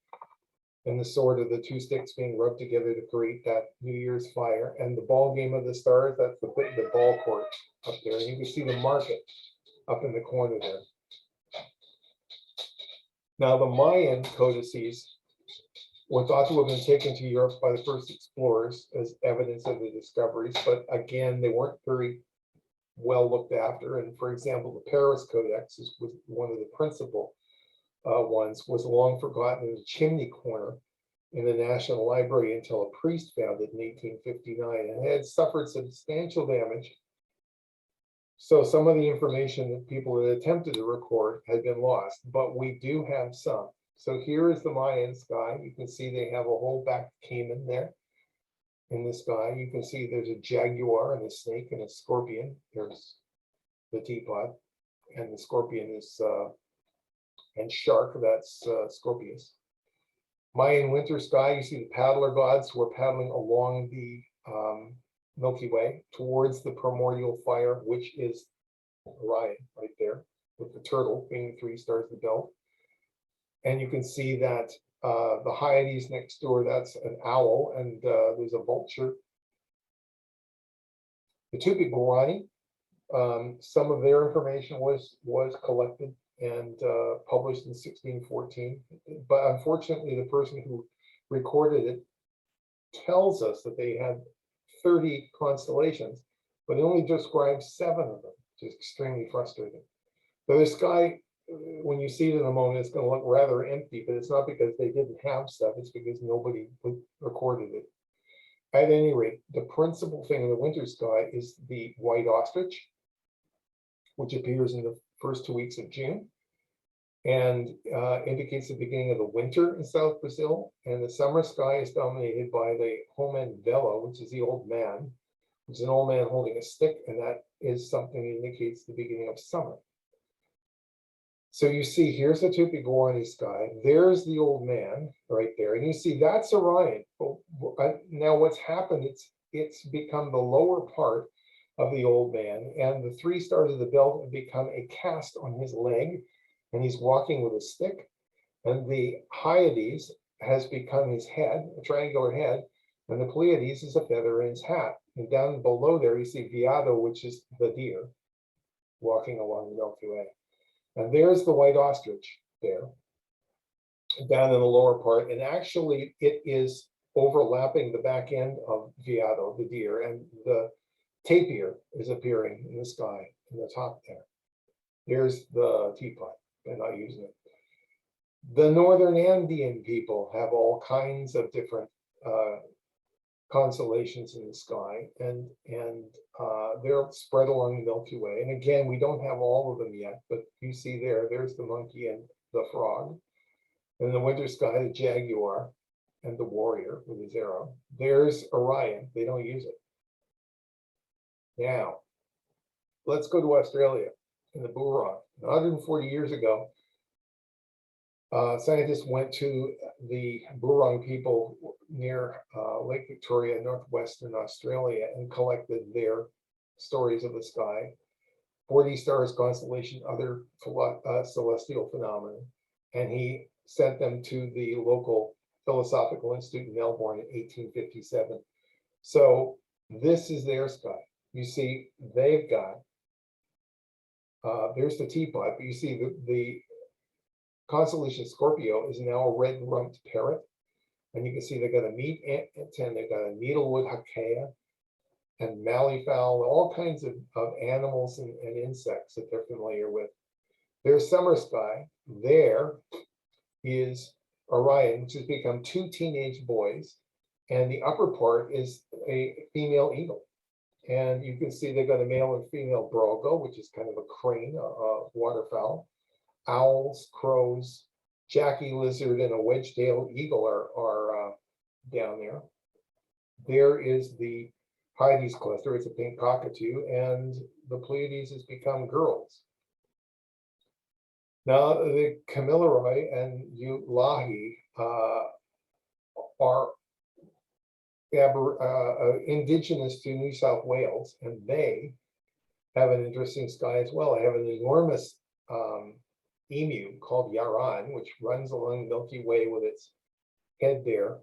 [SPEAKER 1] and the sword of the 2 sticks being rubbed together to create that New Year's fire. And the ball game of the stars, that's the ball court up there. And you can see the market up in the corner there. Now the Mayan codices were thought to have been taken to Europe by the first explorers as evidence of the discoveries, but again, they weren't very well looked after. And for example, the Paris Codex was one of the principal ones, was long forgotten in a chimney corner in the National Library until a priest found it in 1859 and had suffered substantial damage. So some of the information that people had attempted to record had been lost, but we do have some. So here is the Mayan sky. You can see they have a whole back caiman there in the sky. You can see there's a jaguar and a snake and a scorpion. There's the teapot, and the scorpion is, and shark, that's Scorpius. Mayan winter sky, you see the paddler gods who are paddling along the Milky Way towards the primordial fire, which is Orion right there, with the turtle being 3 stars of the belt. And you can see that the Hyades next door, that's an owl, and there's a vulture. The Tupi-Guarani, some of their information was collected and published in 1614. But unfortunately, the person who recorded it tells us that they had 30 constellations, but he only describes 7 of them, which is extremely frustrating. So the sky, when you see it in a moment, it's going to look rather empty, but it's not because they didn't have stuff, it's because nobody recorded it. At any rate, the principal thing in the winter sky is the white ostrich, which appears in the first 2 weeks of June and indicates the beginning of the winter in South Brazil. And the summer sky is dominated by the Homem Velo, which is the old man, which is an old man holding a stick, and that is something that indicates the beginning of summer. So you see, here's the Tupi-Guarani sky. There's the old man right there, and you see that's Orion. Now, what's happened? It's become the lower part of the old man, and the 3 stars of the belt have become a cast on his leg, and he's walking with a stick. And the Hyades has become his head, a triangular head, and the Pleiades is a feather in his hat. And down below there, you see Veado, which is the deer, walking along the Milky Way. And there's the white ostrich there, down in the lower part. And actually, it is overlapping the back end of Veado, the deer, and the tapir is appearing in the sky in the top there. Here's the teapot. They're not using it. The northern Andean people have all kinds of different constellations in the sky, and they're spread along the Milky Way. And again, we don't have all of them yet, but you see there's the monkey and the frog. And in the winter sky, the jaguar and the warrior with his arrow. There's Orion. They don't use it. Now, let's go to Australia in the Burong. 140 years ago, scientists went to the Burong people near Lake Victoria, northwestern Australia, and collected their stories of the sky, 40 stars, constellation, other celestial phenomena, and he sent them to the local Philosophical Institute in Melbourne in 1857. So this is their sky. You see, they've got, there's the teapot, but you see the constellation Scorpio is now a red-rumped parrot. And you can see they've got a meat antenna, they've got a needlewood hakea, and malleefowl, all kinds of animals and insects that they're familiar with. Their summer sky, there is Orion, which has become 2 teenage boys, and the upper part is a female eagle. And you can see they've got a male and female brogo, which is kind of a crane, a waterfowl. Owls, crows, Jackie lizard, and a wedge-tailed eagle are down there. There is the Hyades cluster. It's a pink cockatoo, and the Pleiades has become girls. Now, the Kamilaroi and Ulahi are indigenous to New South Wales, and they have an interesting sky as well. I have an enormous emu called Yaran, which runs along the Milky Way with its head there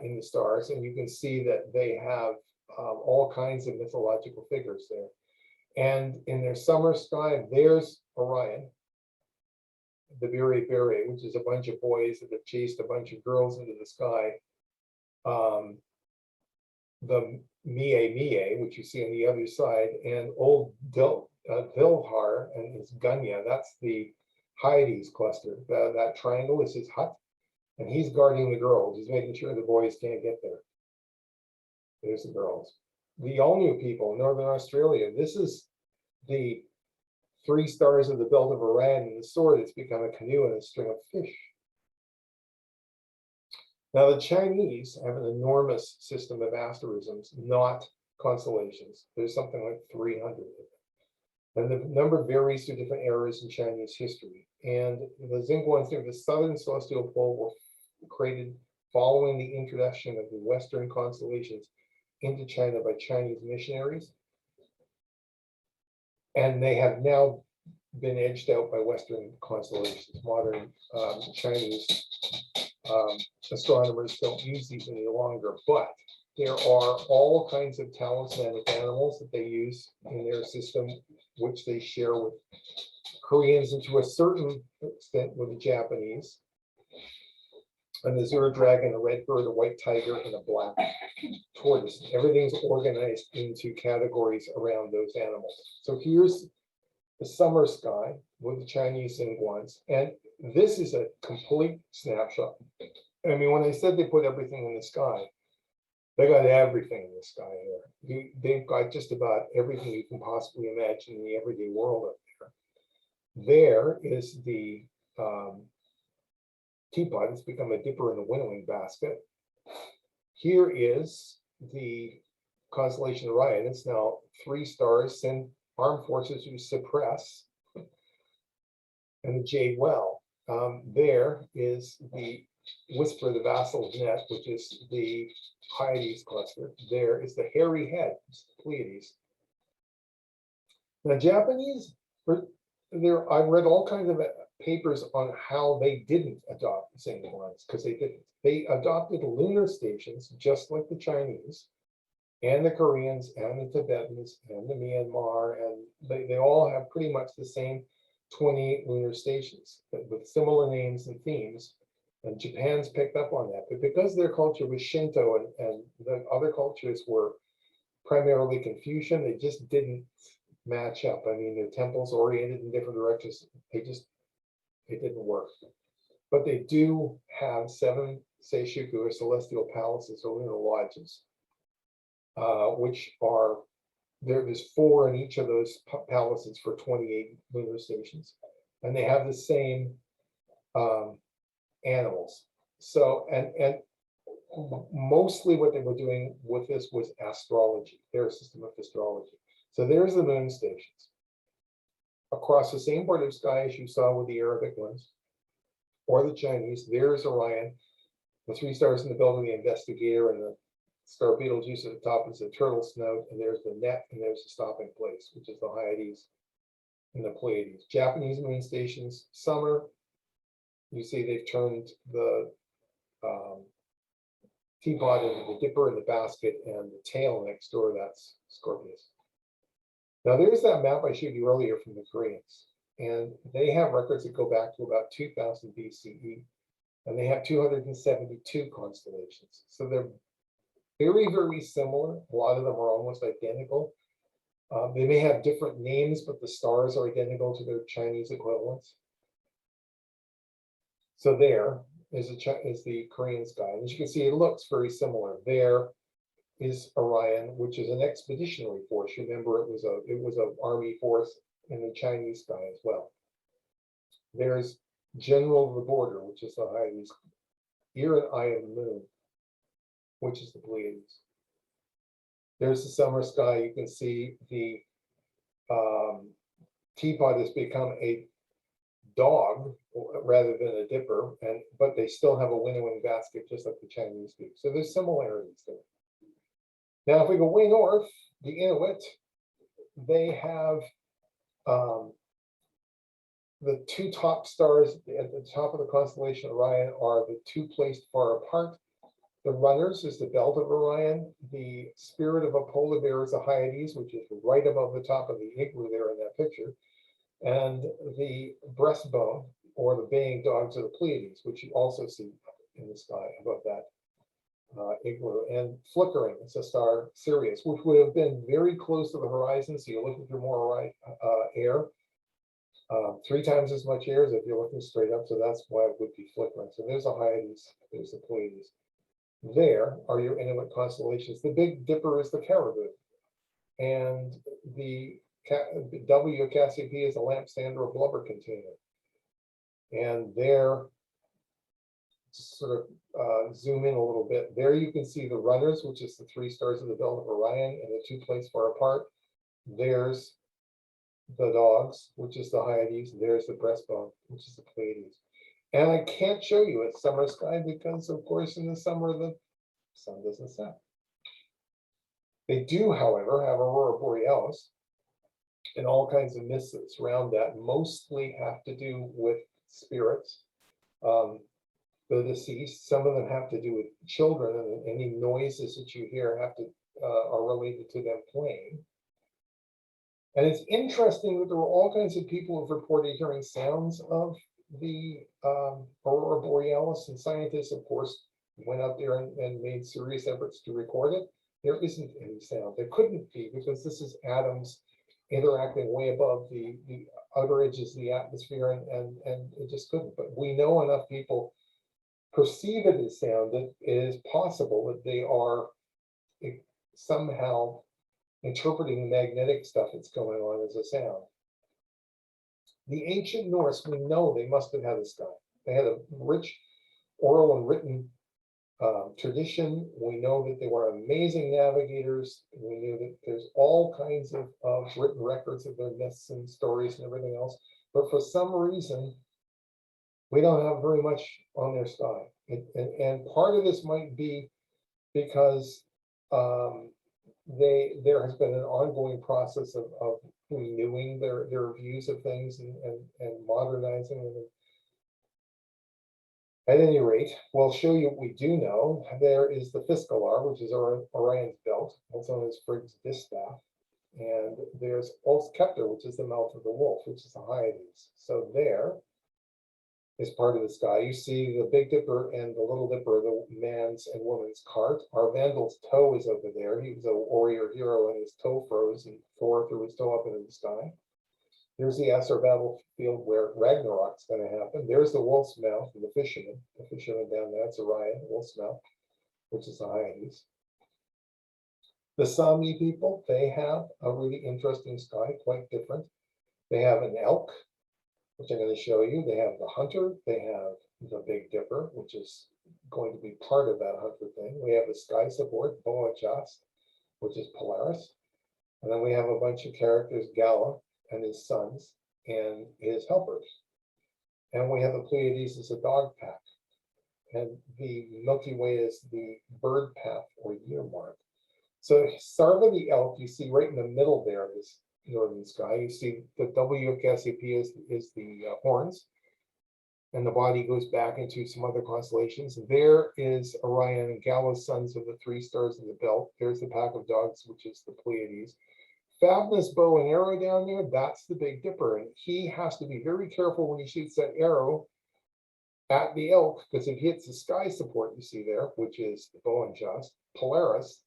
[SPEAKER 1] in the stars, and you can see that they have all kinds of mythological figures there. And in their summer sky, there's Orion. the Bere Bere, which is a bunch of boys that have chased a bunch of girls into the sky. The Mie Mie, which you see on the other side, and old Vilhar and his Gunya, that's the Hyades cluster. That triangle is his hut, and he's guarding the girls. He's making sure the boys can't get there. There's the girls. The Ainu people, Northern Australia, this is the 3 stars of the belt of Orion and the sword. It's become a canoe and a string of fish. Now, the Chinese have an enormous system of asterisms, not constellations. There's something like 300 of them. And the number varies through different eras in Chinese history. And the Xinguans near the southern celestial pole were created following the introduction of the Western constellations into China by Chinese missionaries. And they have now been edged out by Western constellations. Modern Chinese astronomers don't use these any longer, but there are all kinds of talismanic animals that they use in their system, which they share with Koreans and to a certain extent with the Japanese. An azure dragon, a red bird, a white tiger, and a black tortoise. Everything's organized into categories around those animals. So here's the summer sky with the Chinese Xinguans, and this is a complete snapshot. I mean, when I said they put everything in the sky, they got everything in the sky there. They've got just about everything you can possibly imagine in the everyday world up there. There is the teapot. It's become a dipper in a winnowing basket. Here is the constellation Orion. It's now 3 stars, send armed forces to suppress, and the jade well. There is the Whisper, the vassal net, which is the Hyades cluster. There is the hairy head, the Pleiades. Now, Japanese, I've read all kinds of papers on how they didn't adopt the same ones, because they didn't. They adopted lunar stations just like the Chinese and the Koreans and the Tibetans and the Myanmar, and they all have pretty much the same 28 lunar stations with similar names and themes. And Japan's picked up on that, but because their culture was Shinto and the other cultures were primarily Confucian, they just didn't match up. I mean, their temples oriented in different directions, it didn't work. But they do have 7 seishiku, or celestial palaces, or lunar lodges, which are, there's 4 in each of those palaces for 28 lunar stations. And they have the same animals. So, and mostly what they were doing with this was astrology, their system of astrology. So there's the moon stations. Across the same part of sky as you saw with the Arabic ones, or the Chinese, there's Orion, the 3 stars in the belt of the Investigator, and the star Betelgeuse at the top is the turtle snout, and there's the net, and there's the stopping place, which is the Hyades and the Pleiades. Japanese moon stations, summer, you see they've turned the teapot into the dipper in the basket, and the tail next door, that's Scorpius. Now there's that map I showed you earlier from the Koreans, and they have records that go back to about 2000 BCE, and they have 272 constellations. So they're very, very similar. A lot of them are almost identical. They may have different names, but the stars are identical to their Chinese equivalents. So there is the Korean sky. And as you can see, it looks very similar. There is Orion, which is an expeditionary force. Remember, it was an army force in the Chinese sky as well. There's General of the Border, which is the Hyades, ear and eye of the moon, which is the Pleiades. There's the summer sky. You can see the teapot has become a dog rather than a dipper, but they still have a winnowing basket just like the Chinese do. So there's similarities there. Now, if we go way north, the Inuit, they have the 2 top stars at the top of the constellation Orion are the 2 placed far apart. The runners is the belt of Orion. The spirit of a polar bear is the Hyades, which is right above the top of the igloo there in that picture. And the breastbone or the baying dogs of the Pleiades, which you also see in the sky above that igloo. And flickering, it's a star Sirius, which would have been very close to the horizon, so you're looking for more air. 3 times as much air as if you're looking straight up, so that's why it would be flickering. So there's the Hyades, there's the Pleiades. There are your Inuit constellations. The Big Dipper is the Caribou, and the W Cassiopeia is a lampstand or a blubber container. And there, just sort of zoom in a little bit. There you can see the runners, which is the 3 stars of the belt of Orion, and the 2 placed far apart. There's the dogs, which is the Hyades. There's the breastbone, which is the Pleiades. And I can't show you its summer sky because, of course, in the summer the sun doesn't set. They do, however, have aurora borealis and all kinds of myths that surround that, mostly have to do with spirits, the deceased. Some of them have to do with children, and any noises that you hear have to are related to them playing. And it's interesting that there were all kinds of people who've reported hearing sounds of the aurora borealis, and scientists, of course, went out there and made serious efforts to record it. There isn't any sound. There couldn't be, because this is atoms interacting way above the outer edges of the atmosphere, and it just couldn't. But we know enough people perceive it as sound that it is possible that they are somehow interpreting the magnetic stuff that's going on as a sound. The ancient Norse, we know they must have had a sky. They had a rich oral and written tradition. We know that they were amazing navigators. We knew that there's all kinds of written records of their myths and stories and everything else. But for some reason, we don't have very much on their sky. And part of this might be because there has been an ongoing process of renewing their views of things and modernizing them. At any rate, we'll show you what we do know. There is the Fiskalar, which is Orion's belt, also known as Frigg's distaff. And there's Scepter, which is the mouth of the wolf, which is the Hyades. So there is part of the sky. You see the Big Dipper and the Little Dipper, the man's and woman's cart. Our Vandal's toe is over there. He was a warrior hero, and his toe froze, and Thor threw his toe up into the sky. Here's the Asser battlefield where Ragnarok's going to happen. There's the wolf's mouth and the fisherman. The fisherman down there, that's Orion, wolf's mouth, which is the Hyades. The Sami people, they have a really interesting sky, quite different. They have an elk, which I'm going to show you. They have the hunter. They have the Big Dipper, which is going to be part of that hunter thing. We have the sky support, Boa Jas, which is Polaris. And then we have a bunch of characters, Gala and his sons and his helpers. And we have the Pleiades as a dog pack. And the Milky Way is the bird path or year mark. So Sarva the elk, you see right in the middle there, this northern sky. You see the W of Cassiopeia is the horns, and the body goes back into some other constellations. There is Orion and Gala's sons of the 3 stars of the belt. There's the pack of dogs, which is the Pleiades. Fabulous bow and arrow down there, that's the Big Dipper, and he has to be very careful when he shoots that arrow at the elk, because if he hits the sky support you see there, which is the Boa Jas, Polaris,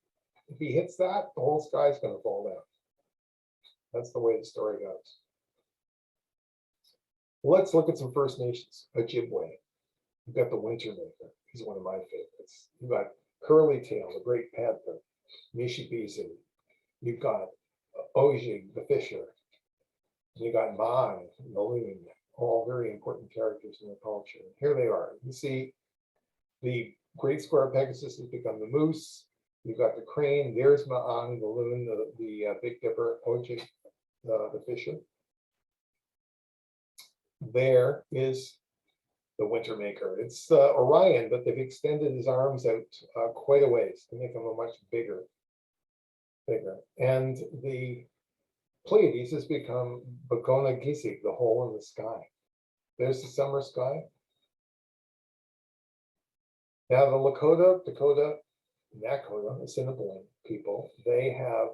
[SPEAKER 1] if he hits that, the whole sky is going to fall down. That's the way the story goes. Let's look at some First Nations. Ojibwe. You've got the Winter Maker. He's one of my favorites. You've got Curly Tail, the Great Panther, Nishibizu. You've got Ojig, the Fisher. You got Mai, the Loon, all very important characters in the culture. Here they are. You see the Great Square Pegasus has become the moose. You've got the crane. There's Ma'ang, the loon, the Big Dipper, Ojig, the Fisher. There is the Winter Maker. It's Orion, but they've extended his arms out quite a ways to make him a much bigger. And the Pleiades has become Bagona Gisig, the hole in the sky. There's the summer sky. Now the Lakota, Dakota, Nakota, Assiniboine people, they have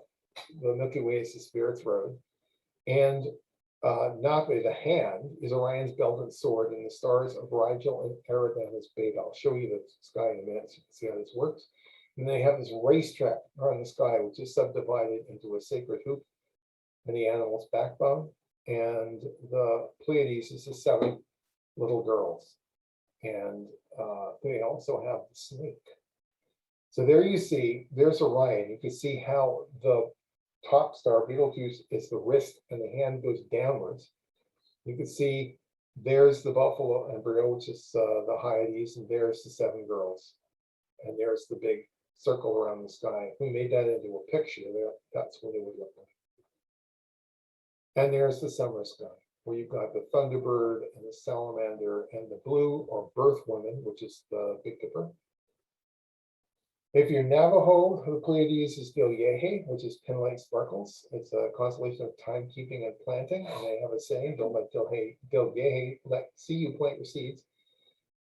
[SPEAKER 1] the Milky Way as the Spirit's Road. And Nape, the hand, is Orion's belt and sword, and the stars of Rigel and Eridanus Beta. I'll show you the sky in a minute so you can see how this works. And they have this racetrack around the sky, which is subdivided into a sacred hoop and the animal's backbone. And the Pleiades is the 7 little girls. And they also have the snake. So there you see, there's Orion. You can see how the top star, Betelgeuse, is the wrist and the hand goes downwards. You can see there's the buffalo embryo, which is the Hyades, and there's the 7 girls. And there's the big circle around the sky. If we made that into a picture, that's what it would look like. And there's the summer sky, where you've got the Thunderbird and the Salamander and the blue or birth woman, which is the Big Dipper. If you're Navajo, the Pleiades is Dilyehe, which is pin-like sparkles. It's a constellation of timekeeping and planting, and they have a saying, don't let Dilyehe see you plant your seeds,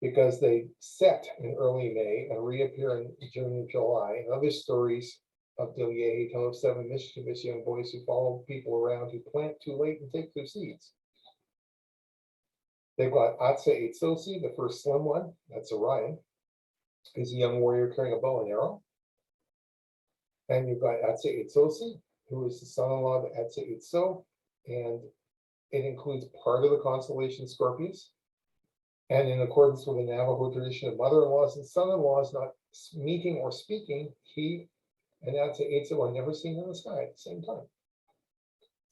[SPEAKER 1] because they set in early May and reappear in June and July. And other stories of Dilyehe tell of 7 mischievous young boys who follow people around who plant too late and take their seeds. They've got Atse Itsosi, the first slim one, that's Orion. He's a young warrior carrying a bow and arrow. And you've got Atse Itsosi, who is the son-in-law of Atse Itso, and it includes part of the constellation Scorpius. And in accordance with the Navajo tradition of mother-in-laws and son-in-laws not meeting or speaking, he and Atse Itso are never seen in the sky at the same time.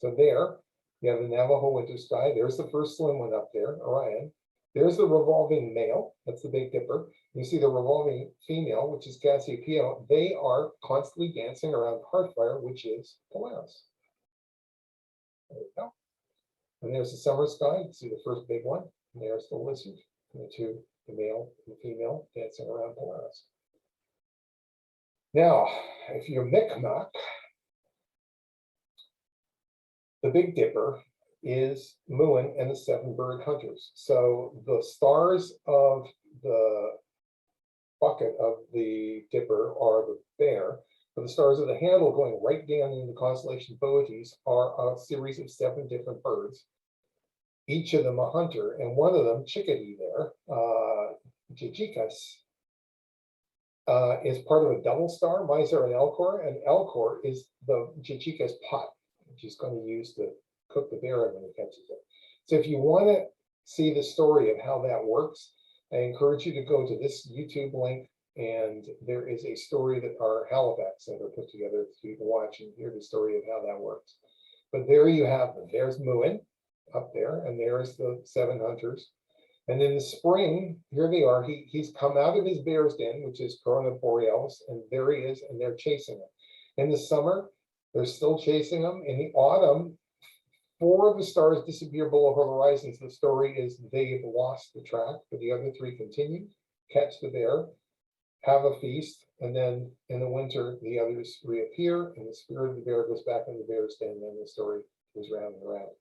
[SPEAKER 1] So there, you have the Navajo Winter Sky. There's the first slim one up there, Orion. There's the revolving male, that's the Big Dipper. You see the revolving female, which is Cassiopeia. They are constantly dancing around Heartfire, which is Polaris. There we go. And there's the summer sky. You see the first big one. And there's the lizard, and the 2, the male and the female, dancing around Polaris. Now, if you're Micmac, the Big Dipper is Muin and the 7 bird hunters. So the stars of the bucket of the Dipper are the bear, but the stars of the handle going right down in the constellation Boötes are a series of 7 different birds, each of them a hunter, and one of them, Chickadee there, Jijikas, is part of a double star, Mizar and Elcor, and Elcor is the Jijikas pot, which he's going to use to cook the bear when he catches it. So if you want to see the story of how that works, I encourage you to go to this YouTube link, and there is a story that our Halifax Center put together so you can watch and hear the story of how that works. But there you have them. There's Muin up there, and there's the 7 hunters. And in the spring, here they are. He's come out of his bear's den, which is Corona Borealis, and there he is, and they're chasing him. In the summer, they're still chasing him. In the autumn, 4 of the stars disappear below the horizons. The story is they've lost the track, but the other 3 continue, catch the bear, have a feast, and then in the winter, the others reappear, and the spirit of the bear goes back in the bear's den, and then the story goes round and round.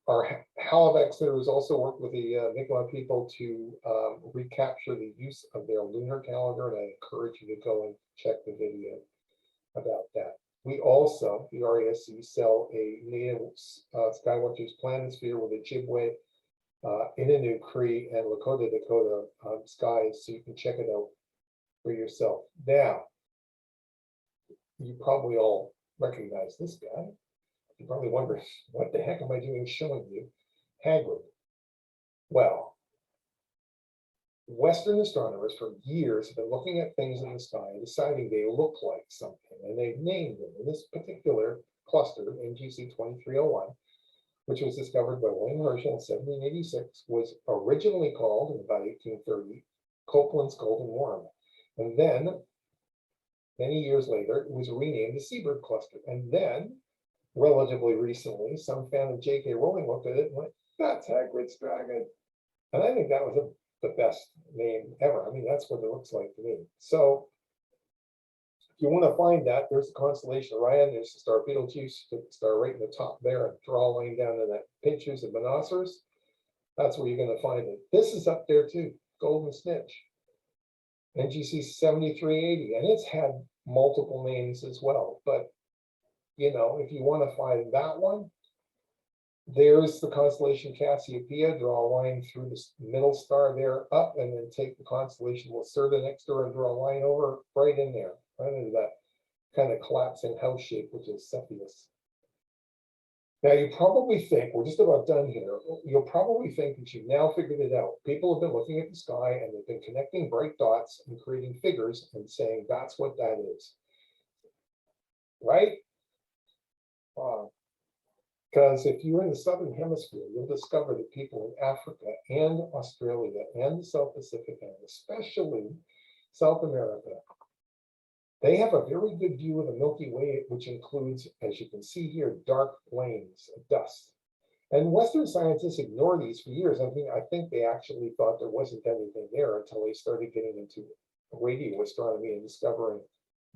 [SPEAKER 1] Our Halifax Center has also worked with the Mi'kmaq people to recapture the use of their lunar calendar, and I encourage you to go and check the video about that. We also, the RASC, sell a native Skywatchers planisphere with Ojibwe, Innu, Cree, and Lakota Dakota skies, so you can check it out for yourself. Now, you probably all recognize this guy. You're probably wondering, what the heck am I doing showing you Hagrid? Well, Western astronomers for years have been looking at things in the sky and deciding they look like something, and they've named them. In this particular cluster, NGC 2301, which was discovered by William Herschel in 1786, was originally called, in about 1830, Copeland's Golden Worm. And then, many years later, it was renamed the Seabird Cluster. And then, relatively recently, some fan of J.K. Rowling looked at it and went, that's Hagrid's dragon. And I think that was the best name ever. I mean, that's what it looks like to me. So if you want to find that, there's the constellation Orion, there's the star Betelgeuse, the star right in the top there, and draw a line down to that Pinchers and Monoceros. That's where you're going to find it. This is up there too, Golden Snitch, NGC 7380, and it's had multiple names as well. But you know, if you want to find that one, There's the constellation Cassiopeia. Draw a line through the middle star there up, and then take the constellation Lacerda next door and draw a line over right in there, right into that kind of collapsing house shape, which is Cepheus. Now, you probably think, we're just about done here, you'll probably think that you've now figured it out. People have been looking at the sky and they've been connecting bright dots and creating figures and saying that's what that is. Right? Because if you're in the Southern Hemisphere, you'll discover that people in Africa and Australia and the South Pacific, and especially South America, they have a very good view of the Milky Way, which includes, as you can see here, dark lanes of dust. And Western scientists ignore these for years. I think they actually thought there wasn't anything there until they started getting into radio astronomy and discovering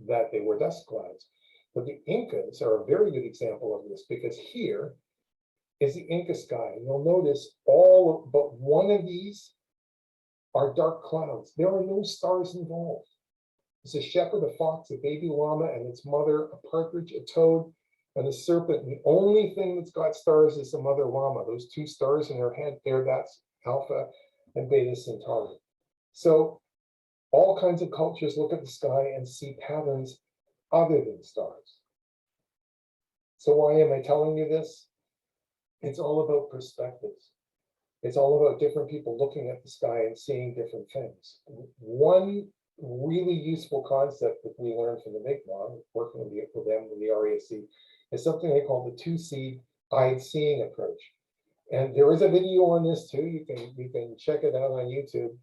[SPEAKER 1] that they were dust clouds. But the Incas are a very good example of this, because here is the Inca Sky. And you'll notice all but one of these are dark clouds. There are no stars involved. It's a shepherd, a fox, a baby llama, and its mother, a partridge, a toad, and a serpent. And the only thing that's got stars is the mother llama. Those two stars in her head there, that's Alpha and Beta Centauri. So all kinds of cultures look at the sky and see patterns other than stars. So why am I telling you this? It's all about perspectives. It's all about different people looking at the sky and seeing different things. One really useful concept that we learned from the Mi'kmaq, working with them with the RASC, is something they call the two-eyed seeing approach. And there is a video on this too. You can check it out on YouTube.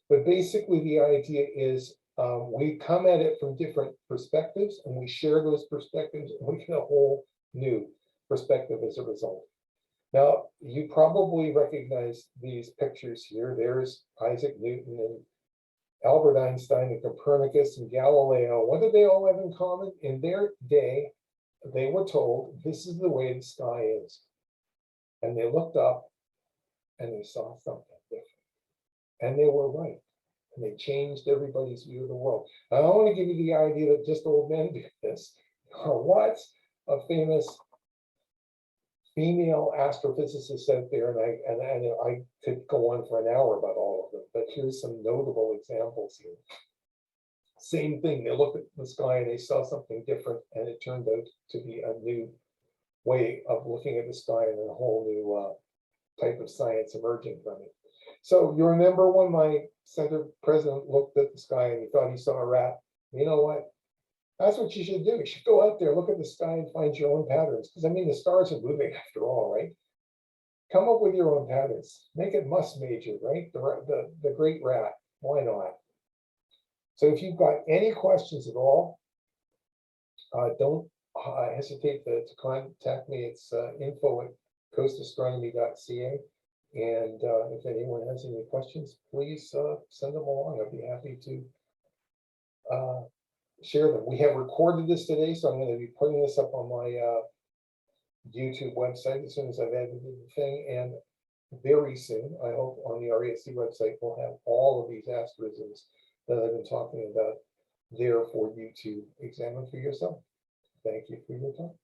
[SPEAKER 1] But basically, the idea is we come at it from different perspectives, and we share those perspectives, and we get a whole new perspective as a result. Now, you probably recognize these pictures here. There's Isaac Newton and Albert Einstein and Copernicus and Galileo. What did they all have in common? In their day, they were told this is the way the sky is. And they looked up and they saw something different. And they were right. And they changed everybody's view of the world. I don't want to give you the idea that just old men do this. What's a famous female astrophysicist out there, and I could go on for an hour about all of them, but here's some notable examples here. Same thing, they looked at the sky and they saw something different, and it turned out to be a new way of looking at the sky and a whole new type of science emerging from it. So you remember when my center president looked at the sky and he thought he saw a rat? You know what? That's what you should do. You should go out there, look at the sky, and find your own patterns. Because I mean, the stars are moving after all, right? Come up with your own patterns. Make it must major, right? The great rat. Why not? So if you've got any questions at all, don't hesitate to contact me. It's info@coastastronomy.ca. And if anyone has any questions, please send them along. I'd be happy to share them. We have recorded this today, so I'm going to be putting this up on my YouTube website as soon as I've edited the thing. And very soon, I hope on the RASC website, we'll have all of these asterisms that I've been talking about there for you to examine for yourself. Thank you for your time.